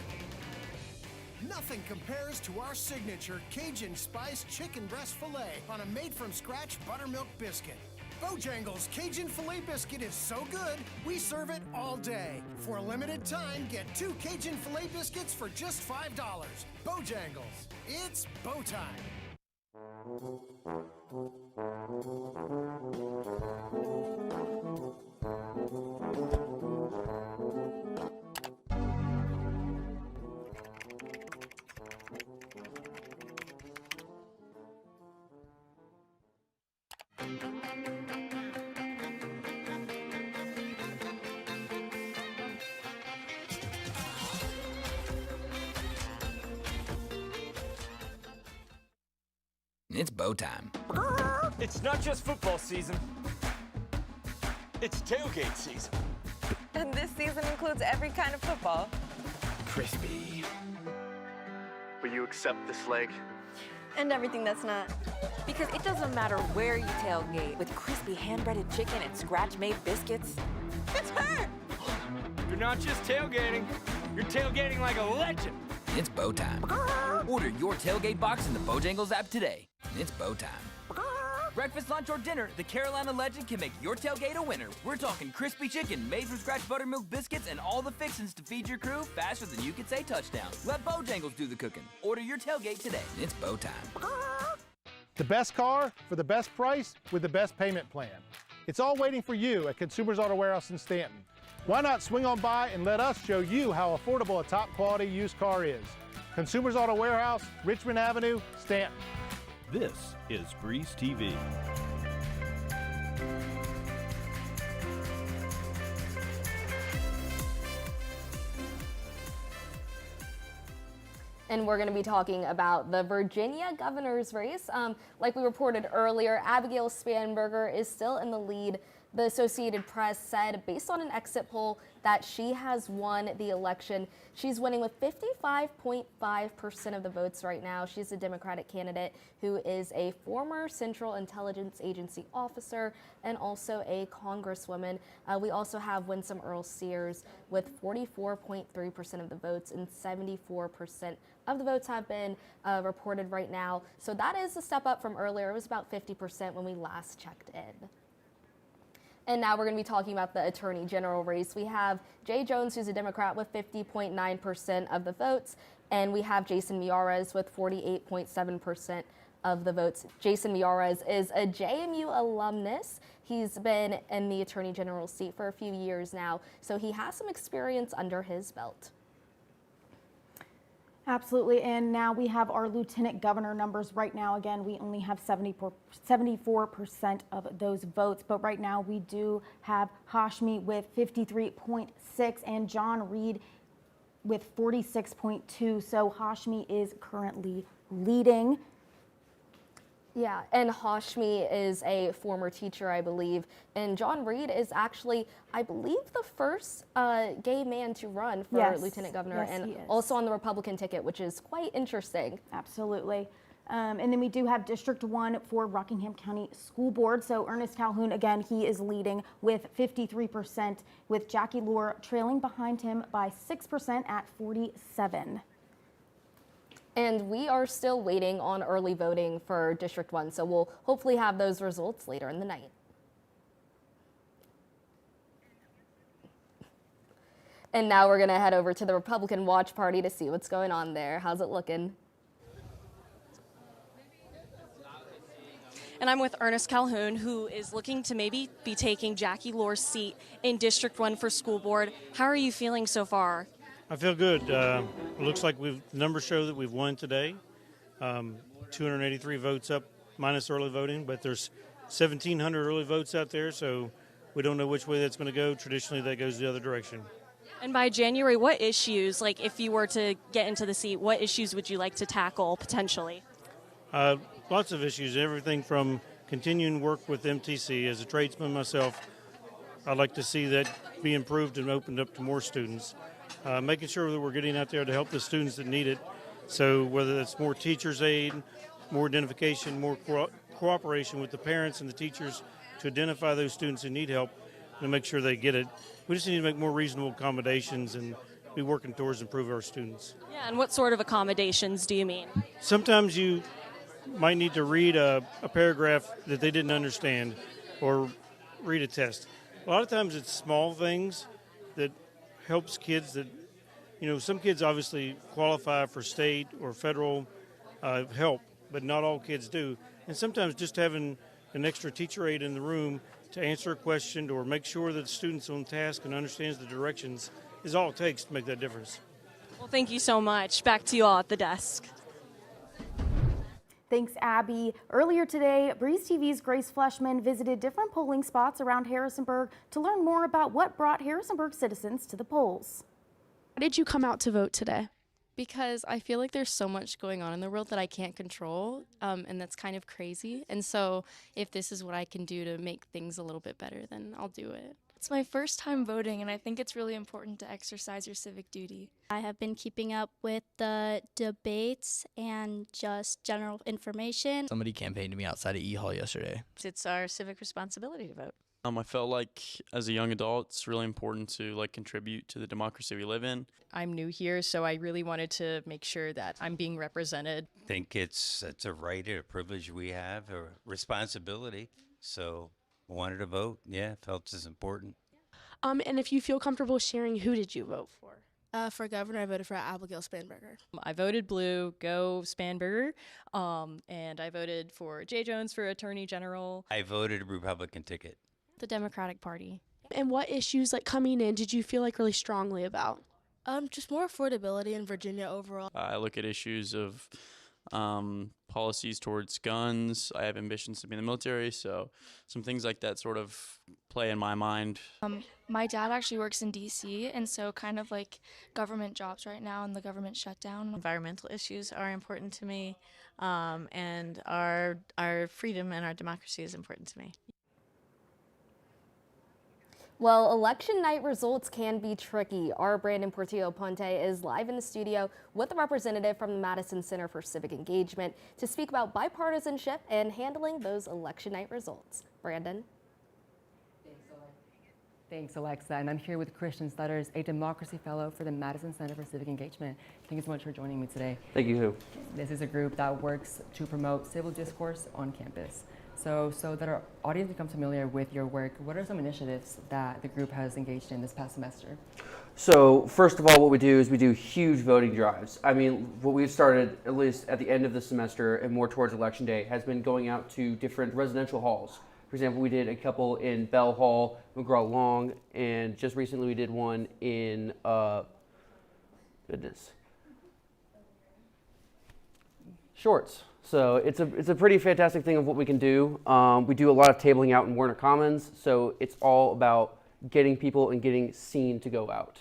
Nothing compares to our signature Cajun Spice Chicken Breast Filet on a made-from-scratch buttermilk biscuit. Bojangles Cajun Filet Biscuit is so good, we serve it all day. For a limited time, get 2 Cajun Filet Biscuits for just $5. Bojangles, it's bow time. It's bow time. It's not just football season. It's tailgate season. And this season includes every kind of football. Crispy. Will you accept this leg? And everything that's not. Because it doesn't matter where you tailgate. With crispy hand-breaded chicken and scratch-made biscuits, it's her! You're not just tailgating. You're tailgating like a legend. It's bow time. Order your tailgate box in the Bojangles app today. It's bow time. Breakfast, lunch, or dinner, the Carolina legend can make your tailgate a winner. We're talking crispy chicken, made from scratch buttermilk biscuits, and all the fixins to feed your crew faster than you could say touchdown. Let Bojangles do the cooking. Order your tailgate today. It's bow time. The best car for the best price with the best payment plan. It's all waiting for you at Consumers Auto Warehouse in Stanton. Why not swing on by and let us show you how affordable a top quality used car is. Consumers Auto Warehouse, Richmond Avenue, Stanton. This is Breeze TV. And we're going to be talking about the Virginia governor's race. Like we reported earlier, Abigail Spanberger is still in the lead. The Associated Press said, based on an exit poll, that she has won the election. She's winning with 55.5% of the votes right now. She's a Democratic candidate who is a former Central Intelligence Agency officer and also a congresswoman. We also have Winsome Earl Sears with 44.3% of the votes, and 74% of the votes have been reported right now. So that is a step up from earlier. It was about 50% when we last checked in. And now we're going to be talking about the Attorney General race. We have Jay Jones, who's a Democrat, with 50.9% of the votes, and we have Jason Miyares with 48.7% of the votes. Jason Miyares is a JMU alumnus. He's been in the Attorney General's seat for a few years now, so he has some experience under his belt. Absolutely, and now we have our lieutenant governor numbers. Right now, again, we only have 74% of those votes, but right now we do have Hashmi with 53.6 and John Reed with 46.2, so Hashmi is currently leading. Yeah, and Hashmi is a former teacher, I believe, and John Reed is actually, I believe, the first gay man to run for lieutenant governor, and also on the Republican ticket, which is quite interesting. Absolutely. And then we do have District 1 for Rockingham County School Board. So Ernest Calhoun, again, he is leading with 53%, with Jackie Lohr trailing behind him by 6% at 47%. And we are still waiting on early voting for District 1, so we'll hopefully have those results later in the night. And now we're going to head over to the Republican Watch Party to see what's going on there. How's it looking? And I'm with Ernest Calhoun, who is looking to maybe be taking Jackie Lohr's seat in District 1 for school board. How are you feeling so far? I feel good. It looks like numbers show that we've won today. 283 votes up minus early voting, but there's 1,700 early votes out there, so we don't know which way that's going to go. Traditionally, that goes the other direction. And by January, what issues, like if you were to get into the seat, what issues would you like to tackle potentially? Lots of issues, everything from continuing work with MTC. As a tradesman myself, I'd like to see that be improved and opened up to more students. Making sure that we're getting out there to help the students that need it. So whether that's more teachers' aid, more identification, more cooperation with the parents and the teachers to identify those students who need help and make sure they get it. We just need to make more reasonable accommodations and be working towards improving our students. Yeah, and what sort of accommodations do you mean? Sometimes you might need to read a paragraph that they didn't understand or read a test. A lot of times it's small things that helps kids that, some kids obviously qualify for state or federal help, but not all kids do. And sometimes just having an extra teacher aide in the room to answer a question or make sure that the student's on task and understands the directions is all it takes to make that difference. Well, thank you so much. Back to you all at the desk. Thanks, Abby. Earlier today, Breeze TV's Grace Fleshman visited different polling spots around Harrisonburg to learn more about what brought Harrisonburg citizens to the polls. Why did you come out to vote today? Because I feel like there's so much going on in the world that I can't control, and that's kind of crazy. And so if this is what I can do to make things a little bit better, then I'll do it. It's my first time voting, and I think it's really important to exercise your civic duty. I have been keeping up with the debates and just general information. Somebody campaigned to me outside of E-Hall yesterday. It's our civic responsibility to vote. I felt like as a young adult, it's really important to contribute to the democracy we live in. I'm new here, so I really wanted to make sure that I'm being represented. I think it's a right and a privilege we have, a responsibility. So I wanted to vote. Yeah, felt it's important. And if you feel comfortable sharing, who did you vote for? For governor, I voted for Abigail Spanberger. I voted blue, go Spanberger, and I voted for Jay Jones for Attorney General. I voted a Republican ticket. The Democratic Party. And what issues, coming in, did you feel really strongly about? Just more affordability in Virginia overall. I look at issues of policies towards guns. I have ambitions to be in the military, so some things like that sort of play in my mind. My dad actually works in D.C., and so kind of government jobs right now and the government shutdown. Environmental issues are important to me, and our freedom and our democracy is important to me. Well, election night results can be tricky. Our Brandon Portillo Ponte is live in the studio with a representative from the Madison Center for Civic Engagement to speak about bipartisanship and handling those election night results. Brandon. Thanks, Alexa. And I'm here with Christian Stutters, a democracy fellow for the Madison Center for Civic Engagement. Thank you so much for joining me today. Thank you. This is a group that works to promote civil discourse on campus. So that our audience becomes familiar with your work, what are some initiatives that the group has engaged in this past semester? So first of all, what we do is we do huge voting drives. I mean, what we've started, at least at the end of the semester and more towards Election Day, has been going out to different residential halls. For example, we did a couple in Bell Hall, McGraw-Long, and just recently we did one in, Shorts. So it's a pretty fantastic thing of what we can do. We do a lot of tabling out in Warner Commons, so it's all about getting people and getting seen to go out.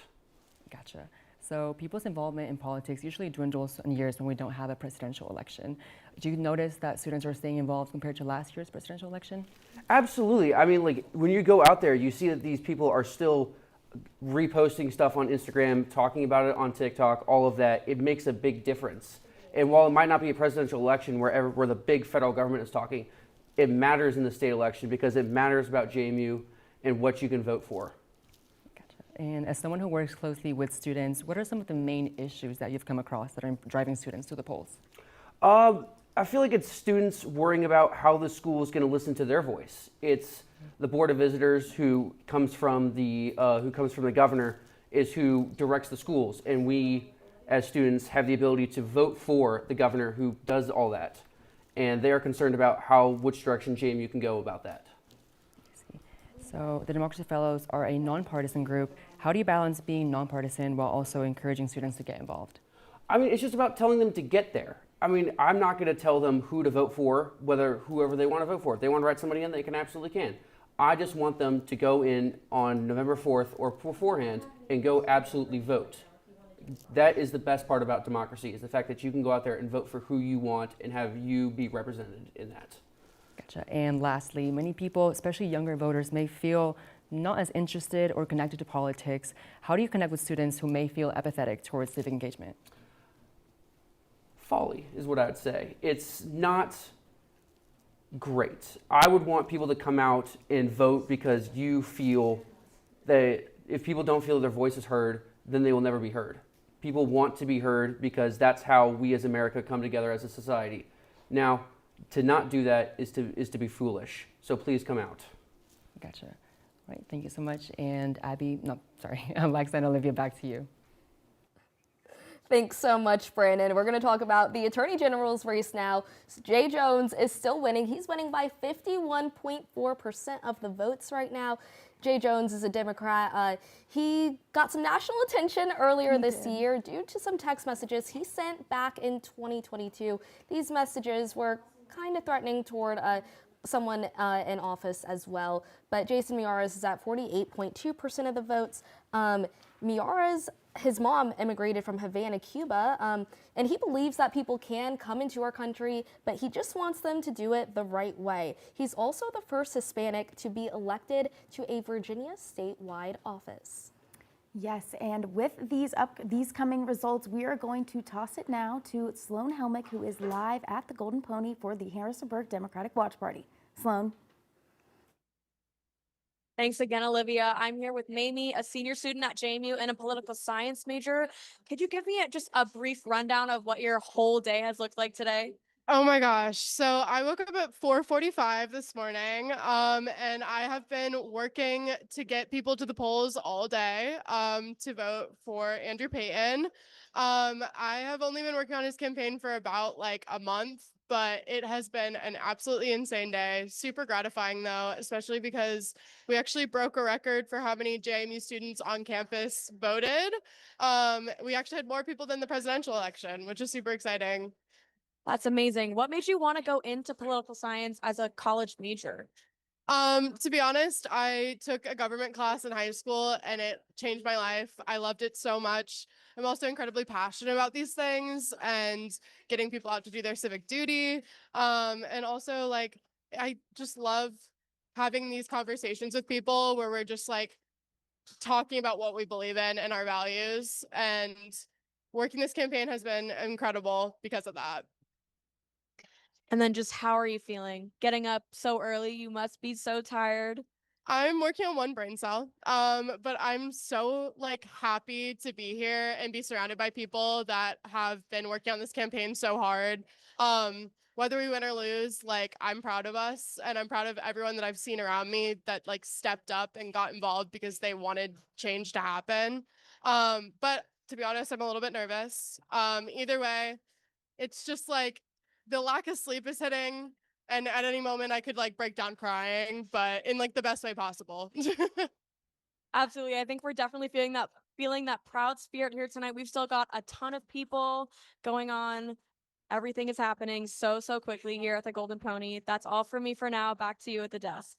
Gotcha. So people's involvement in politics usually dwindles in years when we don't have a presidential election. Do you notice that students are staying involved compared to last year's presidential election? Absolutely. I mean, when you go out there, you see that these people are still reposting stuff on Instagram, talking about it on TikTok, all of that. It makes a big difference. And while it might not be a presidential election where the big federal government is talking, it matters in the state election because it matters about JMU and what you can vote for. Gotcha. And as someone who works closely with students, what are some of the main issues that you've come across that are driving students to the polls? I feel like it's students worrying about how the school is going to listen to their voice. It's the Board of Visitors who comes from the governor is who directs the schools, and we as students have the ability to vote for the governor who does all that. And they are concerned about which direction JMU can go about that. So the Democracy Fellows are a nonpartisan group. How do you balance being nonpartisan while also encouraging students to get involved? I mean, it's just about telling them to get there. I mean, I'm not going to tell them who to vote for, whoever they want to vote for. If they want to write somebody in, they absolutely can. I just want them to go in on November 4th or beforehand and go absolutely vote. That is the best part about democracy, is the fact that you can go out there and vote for who you want and have you be represented in that. Gotcha. And lastly, many people, especially younger voters, may feel not as interested or connected to politics. How do you connect with students who may feel apathetic towards civic engagement? Folly is what I would say. It's not great. I would want people to come out and vote because you feel that if people don't feel their voice is heard, then they will never be heard. People want to be heard because that's how we as America come together as a society. Now, to not do that is to be foolish. So please come out. Gotcha. All right, thank you so much. And Lex and Olivia, back to you. Thanks so much, Brandon. We're going to talk about the Attorney General's race now. Jay Jones is still winning. He's winning by 51.4% of the votes right now. Jay Jones is a Democrat. He got some national attention earlier this year due to some text messages he sent back in 2022. These messages were kind of threatening toward someone in office as well. But Jason Miyares is at 48.2% of the votes. Miyares, his mom immigrated from Havana, Cuba, and he believes that people can come into our country, but he just wants them to do it the right way. He's also the first Hispanic to be elected to a Virginia statewide office. Yes, and with these coming results, we are going to toss it now to Sloan Helmick, who is live at the Golden Pony for the Harrisonburg Democratic Watch Party. Sloan. Thanks again, Olivia. I'm here with Mamie, a senior student at JMU and a political science major. Could you give me just a brief rundown of what your whole day has looked like today? Oh my gosh. So I woke up at 4:45 this morning, and I have been working to get people to the polls all day to vote for Andrew Payton. I have only been working on his campaign for about like a month, but it has been an absolutely insane day. Super gratifying though, especially because we actually broke a record for how many JMU students on campus voted. We actually had more people than the presidential election, which is super exciting. That's amazing. What made you want to go into political science as a college major? To be honest, I took a government class in high school and it changed my life. I loved it so much. I'm also incredibly passionate about these things and getting people out to do their civic duty. And also like, I just love having these conversations with people where we're just like talking about what we believe in and our values, and working this campaign has been incredible because of that. And then just how are you feeling? Getting up so early, you must be so tired. I'm working on one brain cell, but I'm so like happy to be here and be surrounded by people that have been working on this campaign so hard. Whether we win or lose, like I'm proud of us, and I'm proud of everyone that I've seen around me that like stepped up and got involved because they wanted change to happen. But to be honest, I'm a little bit nervous. Either way, it's just like the lack of sleep is hitting, and at any moment I could like break down crying, but in like the best way possible. Absolutely. I think we're definitely feeling that proud spirit here tonight. We've still got a ton of people going on. Everything is happening so quickly here at the Golden Pony. That's all for me for now. Back to you at the desk.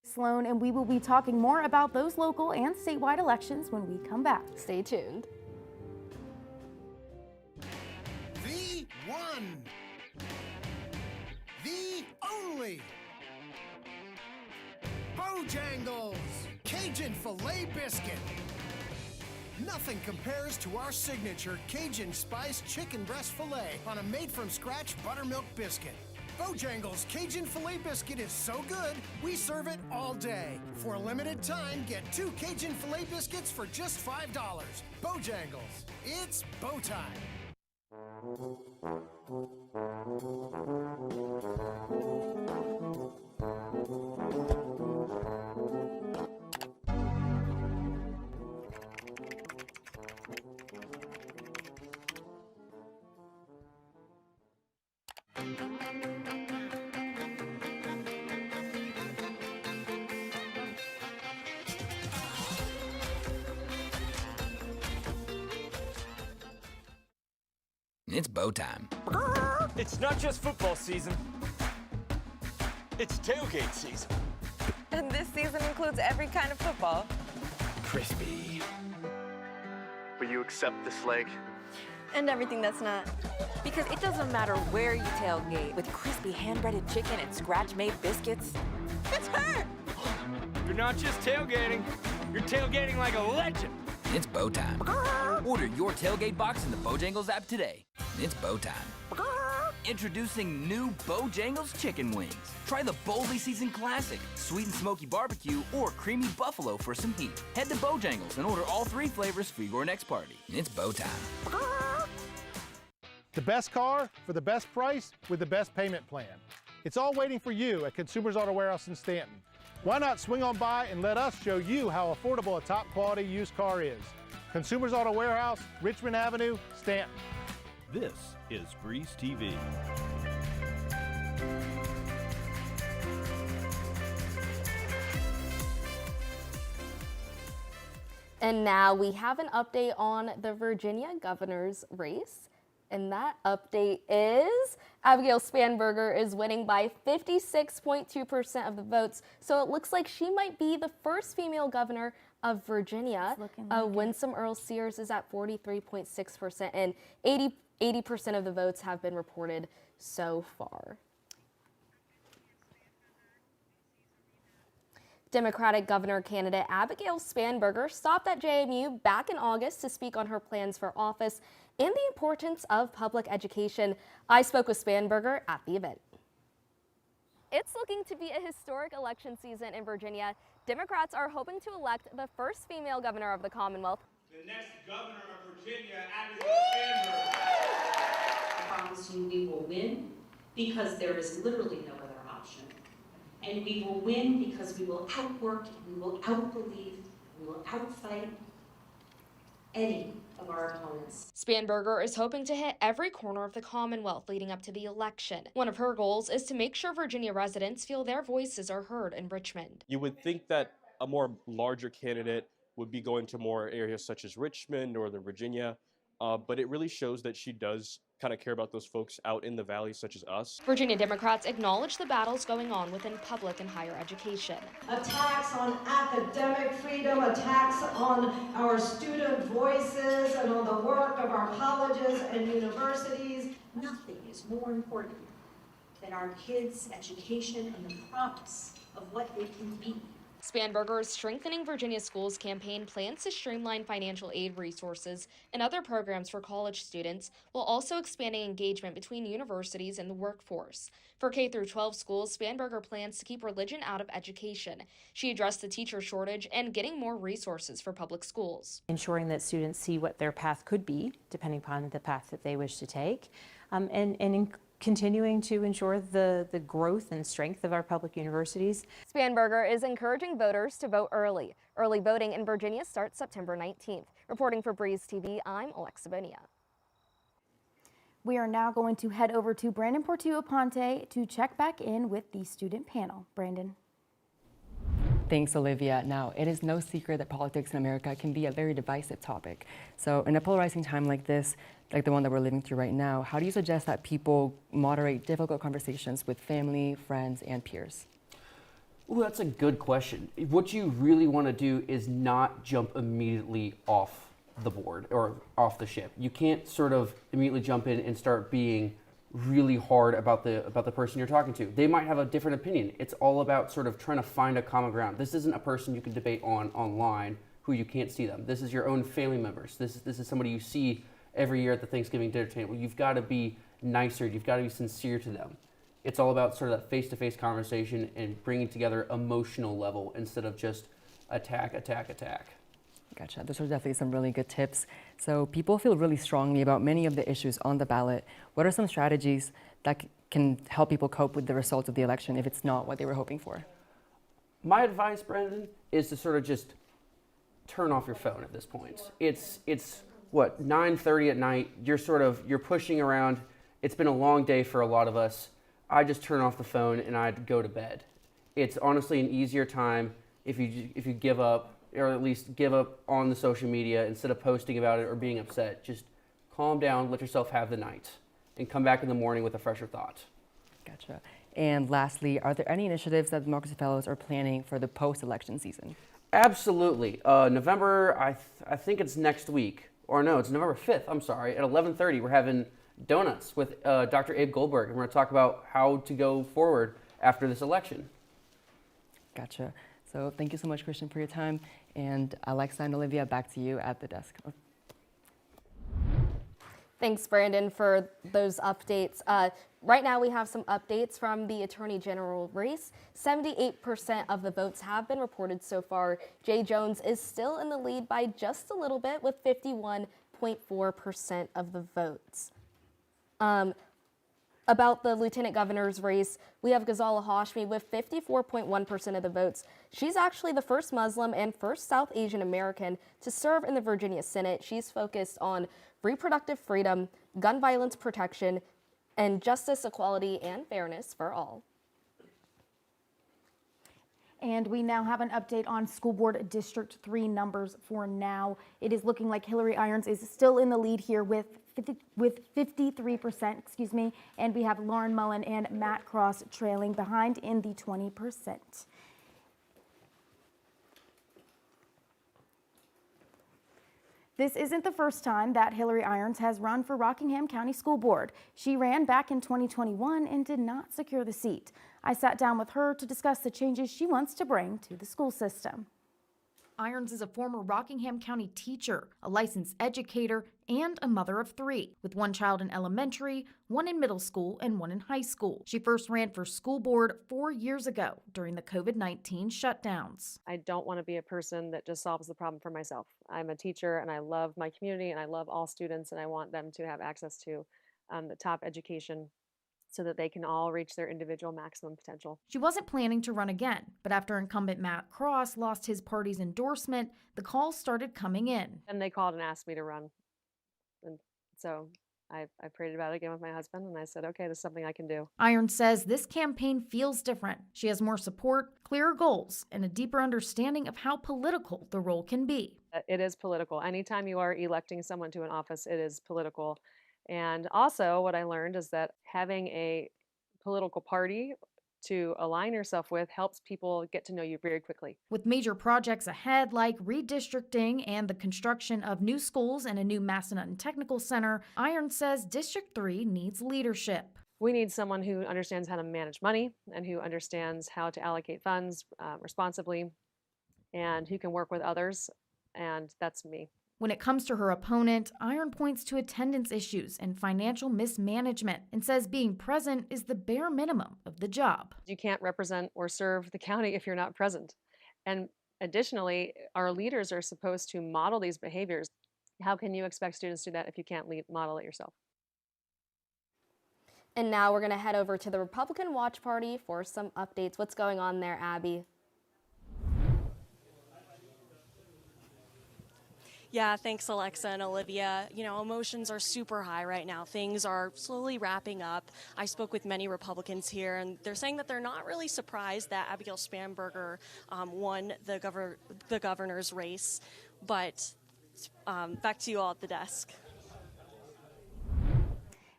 Sloan, and we will be talking more about those local and statewide elections when we come back. Stay tuned. The one, the only, Bojangles Cajun Filet Biscuit. Nothing compares to our signature Cajun Spice Chicken Breast Filet on a made-from-scratch buttermilk biscuit. Bojangles Cajun Filet Biscuit is so good, we serve it all day. For a limited time, get 2 Cajun Filet Biscuits for just $5. Bojangles, it's bow time. It's bow time. It's not just football season. It's tailgate season. And this season includes every kind of football. Crispy. Will you accept this leg? And everything that's not. Because it doesn't matter where you tailgate, with crispy hand-breaded chicken and scratch-made biscuits. It's her! You're not just tailgating, you're tailgating like a legend. It's bow time. Order your tailgate box in the Bojangles app today. It's bow time. Introducing new Bojangles chicken wings. Try the boldly seasoned classic, sweet and smoky barbecue, or creamy buffalo for some heat. Head to Bojangles and order all 3 flavors for your next party. It's bow time. The best car for the best price with the best payment plan. It's all waiting for you at Consumers Auto Warehouse in Stanton. Why not swing on by and let us show you how affordable a top quality used car is. Consumers Auto Warehouse, Richmond Avenue, Stanton. This is Breeze TV. And now we have an update on the Virginia governor's race. And that update is Abigail Spanberger is winning by 56.2% of the votes. So it looks like she might be the first female governor of Virginia. Winsome Earl Sears is at 43.6%, and 80% of the votes have been reported so far. Democratic governor candidate Abigail Spanberger stopped at JMU back in August to speak on her plans for office and the importance of public education. I spoke with Spanberger at the event. It's looking to be a historic election season in Virginia. Democrats are hoping to elect the first female governor of the Commonwealth. The next governor of Virginia, Abigail Spanberger. I promise you we will win because there is literally no other option. And we will win because we will outwork, we will outbelieve, we will outfight any of our opponents. Spanberger is hoping to hit every corner of the Commonwealth leading up to the election. One of her goals is to make sure Virginia residents feel their voices are heard in Richmond. You would think that a more larger candidate would be going to more areas such as Richmond, Northern Virginia, but it really shows that she does kind of care about those folks out in the valley such as us. Virginia Democrats acknowledge the battles going on within public and higher education. Attacks on academic freedom, attacks on our student voices and on the work of our colleges and universities. Nothing is more important than our kids' education and the promise of what they can be. Spanberger's Strengthening Virginia Schools campaign plans to streamline financial aid resources and other programs for college students, while also expanding engagement between universities and the workforce. For K-12 schools, Spanberger plans to keep religion out of education. She addressed the teacher shortage and getting more resources for public schools. Ensuring that students see what their path could be, depending upon the path that they wish to take, and continuing to ensure the growth and strength of our public universities. Spanberger is encouraging voters to vote early. Early voting in Virginia starts September 19th. Reporting for Breeze TV, I'm Alexa Bonilla. We are now going to head over to Brandon Portillo-Ponte to check back in with the student panel. Brandon. Thanks, Olivia. Now, it is no secret that politics in America can be a very divisive topic. So in a polarizing time like this, like the one that we're living through right now, how do you suggest that people moderate difficult conversations with family, friends, and peers? Well, that's a good question. What you really want to do is not jump immediately off the board or off the ship. You can't sort of immediately jump in and start being really hard about the person you're talking to. They might have a different opinion. It's all about sort of trying to find a common ground. This isn't a person you can debate online who you can't see them. This is your own family members. This is somebody you see every year at the Thanksgiving dinner table. You've got to be nicer. You've got to be sincere to them. It's all about sort of that face-to-face conversation and bringing together emotional level instead of just attack. Gotcha. Those are definitely some really good tips. So people feel really strongly about many of the issues on the ballot. What are some strategies that can help people cope with the results of the election if it's not what they were hoping for? My advice, Brandon, is to sort of just turn off your phone at this point. It's what, 9:30 at night. You're pushing around. It's been a long day for a lot of us. I just turn off the phone and I'd go to bed. It's honestly an easier time if you give up, or at least give up on the social media instead of posting about it or being upset. Just calm down, let yourself have the night, and come back in the morning with a fresher thought. Gotcha. And lastly, are there any initiatives that the Democracy Fellows are planning for the post-election season? Absolutely. November, I think it's next week. Or no, it's November 5th, I'm sorry. At 11:30, we're having donuts with Dr. Abe Goldberg, and we're going to talk about how to go forward after this election. Gotcha. So thank you so much, Christian, for your time. And Alexa and Olivia, back to you at the desk. Thanks, Brandon, for those updates. Right now, we have some updates from the Attorney General race. 78% of the votes have been reported so far. Jay Jones is still in the lead by just a little bit with 51.4% of the votes. About the Lieutenant Governor's race, we have Ghazala Hashmi with 54.1% of the votes. She's actually the first Muslim and first South Asian American to serve in the Virginia Senate. She's focused on reproductive freedom, gun violence protection, and justice, equality, and fairness for all. And we now have an update on School Board District 3 numbers for now. It is looking like Hillary Irons is still in the lead here with 53%, and we have Lauren Mullen and Matt Cross trailing behind in the 20%. This isn't the first time that Hillary Irons has run for Rockingham County School Board. She ran back in 2021 and did not secure the seat. I sat down with her to discuss the changes she wants to bring to the school system. Irons is a former Rockingham County teacher, a licensed educator, and a mother of 3, with 1 child in elementary, 1 in middle school, and 1 in high school. She first ran for school board 4 years ago during the COVID-19 shutdowns. I don't want to be a person that just solves the problem for myself. I'm a teacher and I love my community and I love all students and I want them to have access to the top education so that they can all reach their individual maximum potential. She wasn't planning to run again, but after incumbent Matt Cross lost his party's endorsement, the calls started coming in. And they called and asked me to run. And so I prayed about it again with my husband and I said, okay, this is something I can do. Irons says this campaign feels different. She has more support, clearer goals, and a deeper understanding of how political the role can be. It is political. Anytime you are electing someone to an office, it is political. And also what I learned is that having a political party to align yourself with helps people get to know you very quickly. With major projects ahead like redistricting and the construction of new schools and a new Massanutten Technical Center, Irons says District 3 needs leadership. We need someone who understands how to manage money and who understands how to allocate funds responsibly and who can work with others, and that's me. When it comes to her opponent, Irons points to attendance issues and financial mismanagement and says being present is the bare minimum of the job. You can't represent or serve the county if you're not present. And additionally, our leaders are supposed to model these behaviors. How can you expect students to do that if you can't model it yourself? And now we're going to head over to the Republican Watch Party for some updates. What's going on there, Abby? Yeah, thanks, Alexa and Olivia. You know, emotions are super high right now. Things are slowly wrapping up. I spoke with many Republicans here, and they're saying that they're not really surprised that Abigail Spanberger won the governor's race. But back to you all at the desk.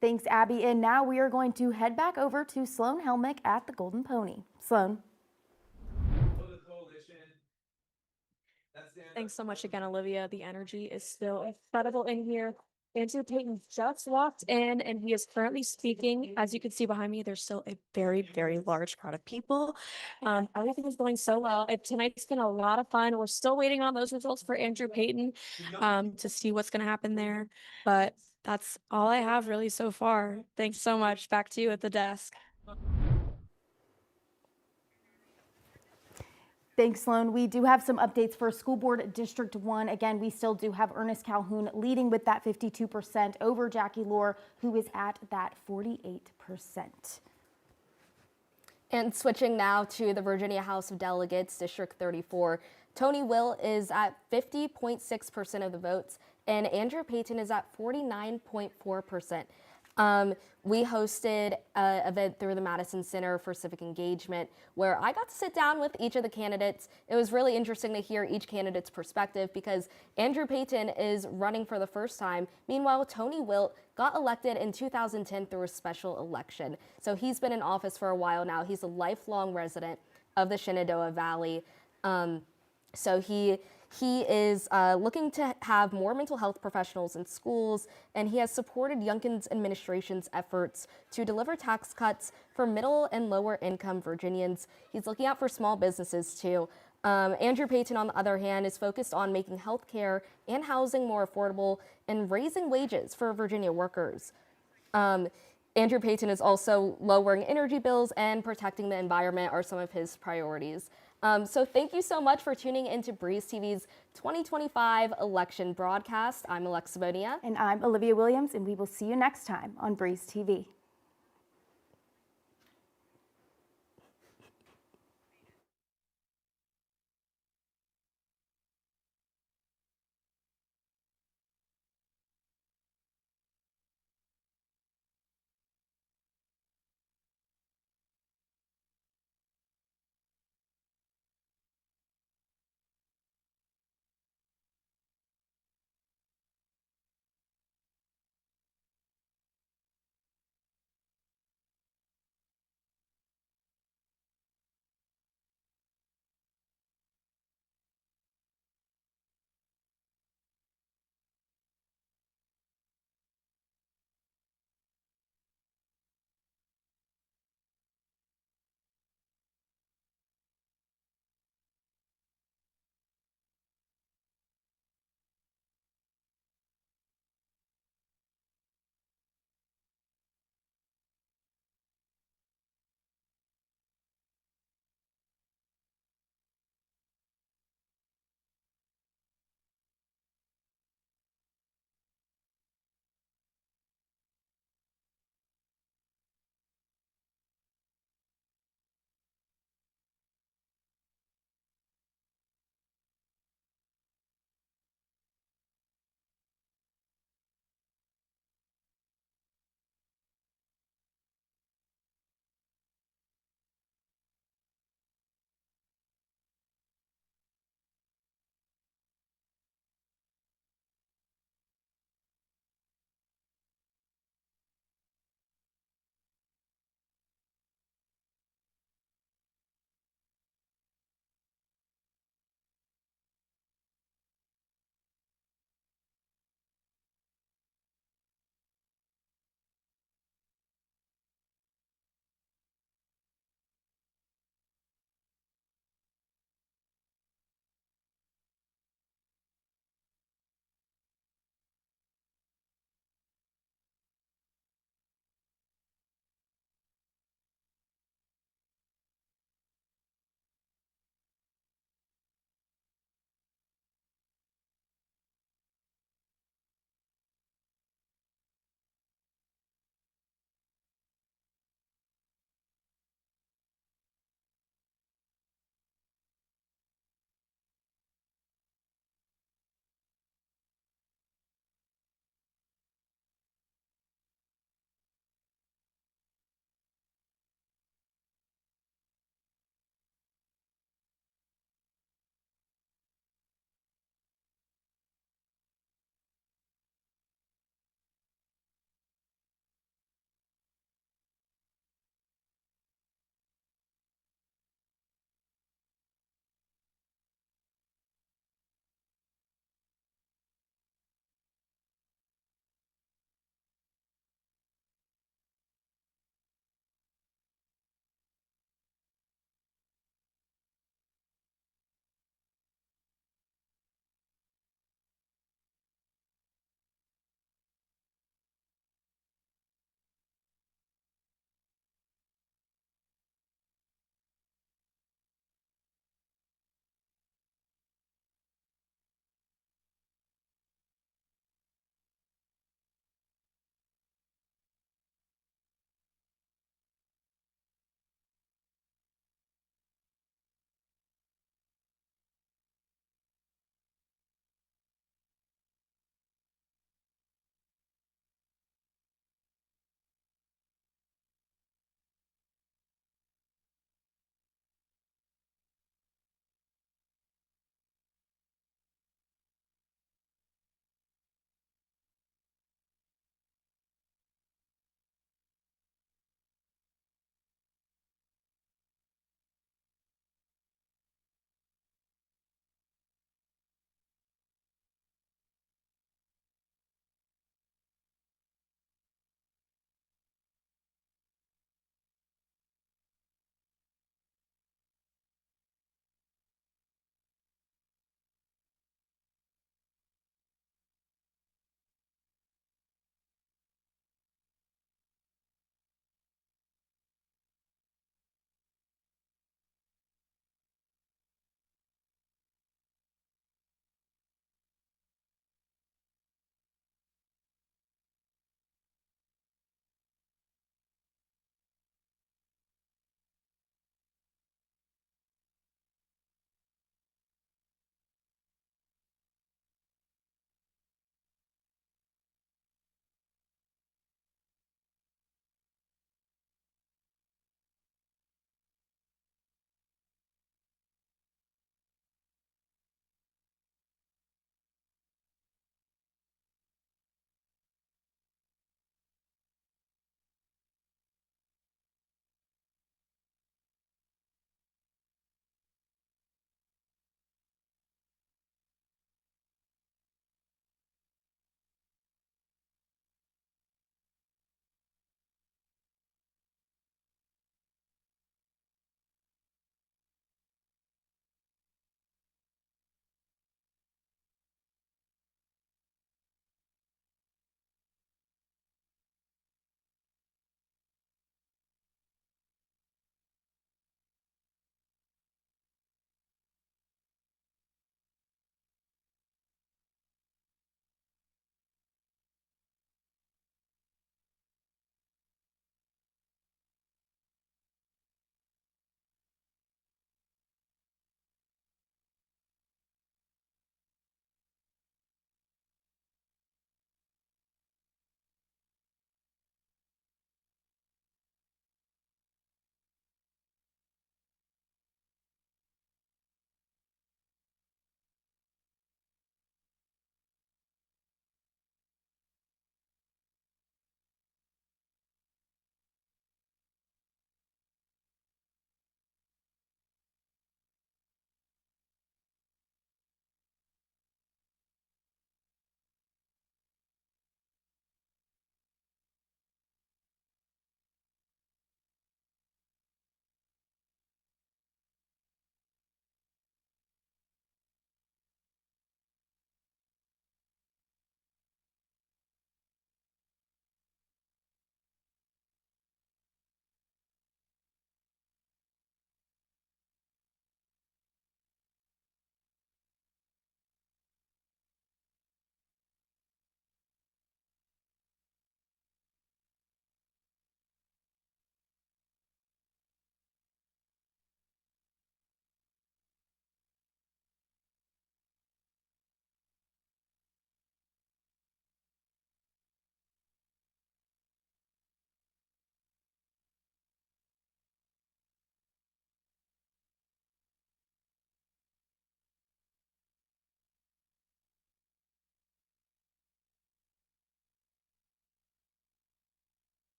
Thanks, Abby. And now we are going to head back over to Sloan Helmick at the Golden Pony. Sloan. Thanks so much again, Olivia. The energy is still incredible in here. Andrew Payton just walked in and he is currently speaking. As you can see behind me, there's still a very, very large crowd of people. Everything is going so well. Tonight's been a lot of fun. We're still waiting on those results for Andrew Payton to see what's going to happen there. But that's all I have really so far. Thanks so much. Back to you at the desk. Thanks, Sloan. We do have some updates for School Board District 1. Again, we still do have Ernest Calhoun leading with that 52% over Jackie Lohr, who is at that 48%. And switching now to the Virginia House of Delegates, District 34, Tony Will is at 50.6% of the votes, and Andrew Payton is at 49.4%. We hosted an event through the Madison Center for Civic Engagement where I got to sit down with each of the candidates. It was really interesting to hear each candidate's perspective because Andrew Payton is running for the first time. Meanwhile, Tony Wilt got elected in 2010 through a special election. So he's been in office for a while now. He's a lifelong resident of the Shenandoah Valley. So he is looking to have more mental health professionals in schools, and he has supported Youngkin's administration's efforts to deliver tax cuts for middle and lower income Virginians. He's looking out for small businesses too. Andrew Payton, on the other hand, is focused on making health care and housing more affordable and raising wages for Virginia workers. Andrew Payton is also lowering energy bills and protecting the environment are some of his priorities. So thank you so much for tuning into Breeze TV's 2025 election broadcast. I'm Alexa Bonilla. And I'm Olivia Williams, and we will see you next time on Breeze TV.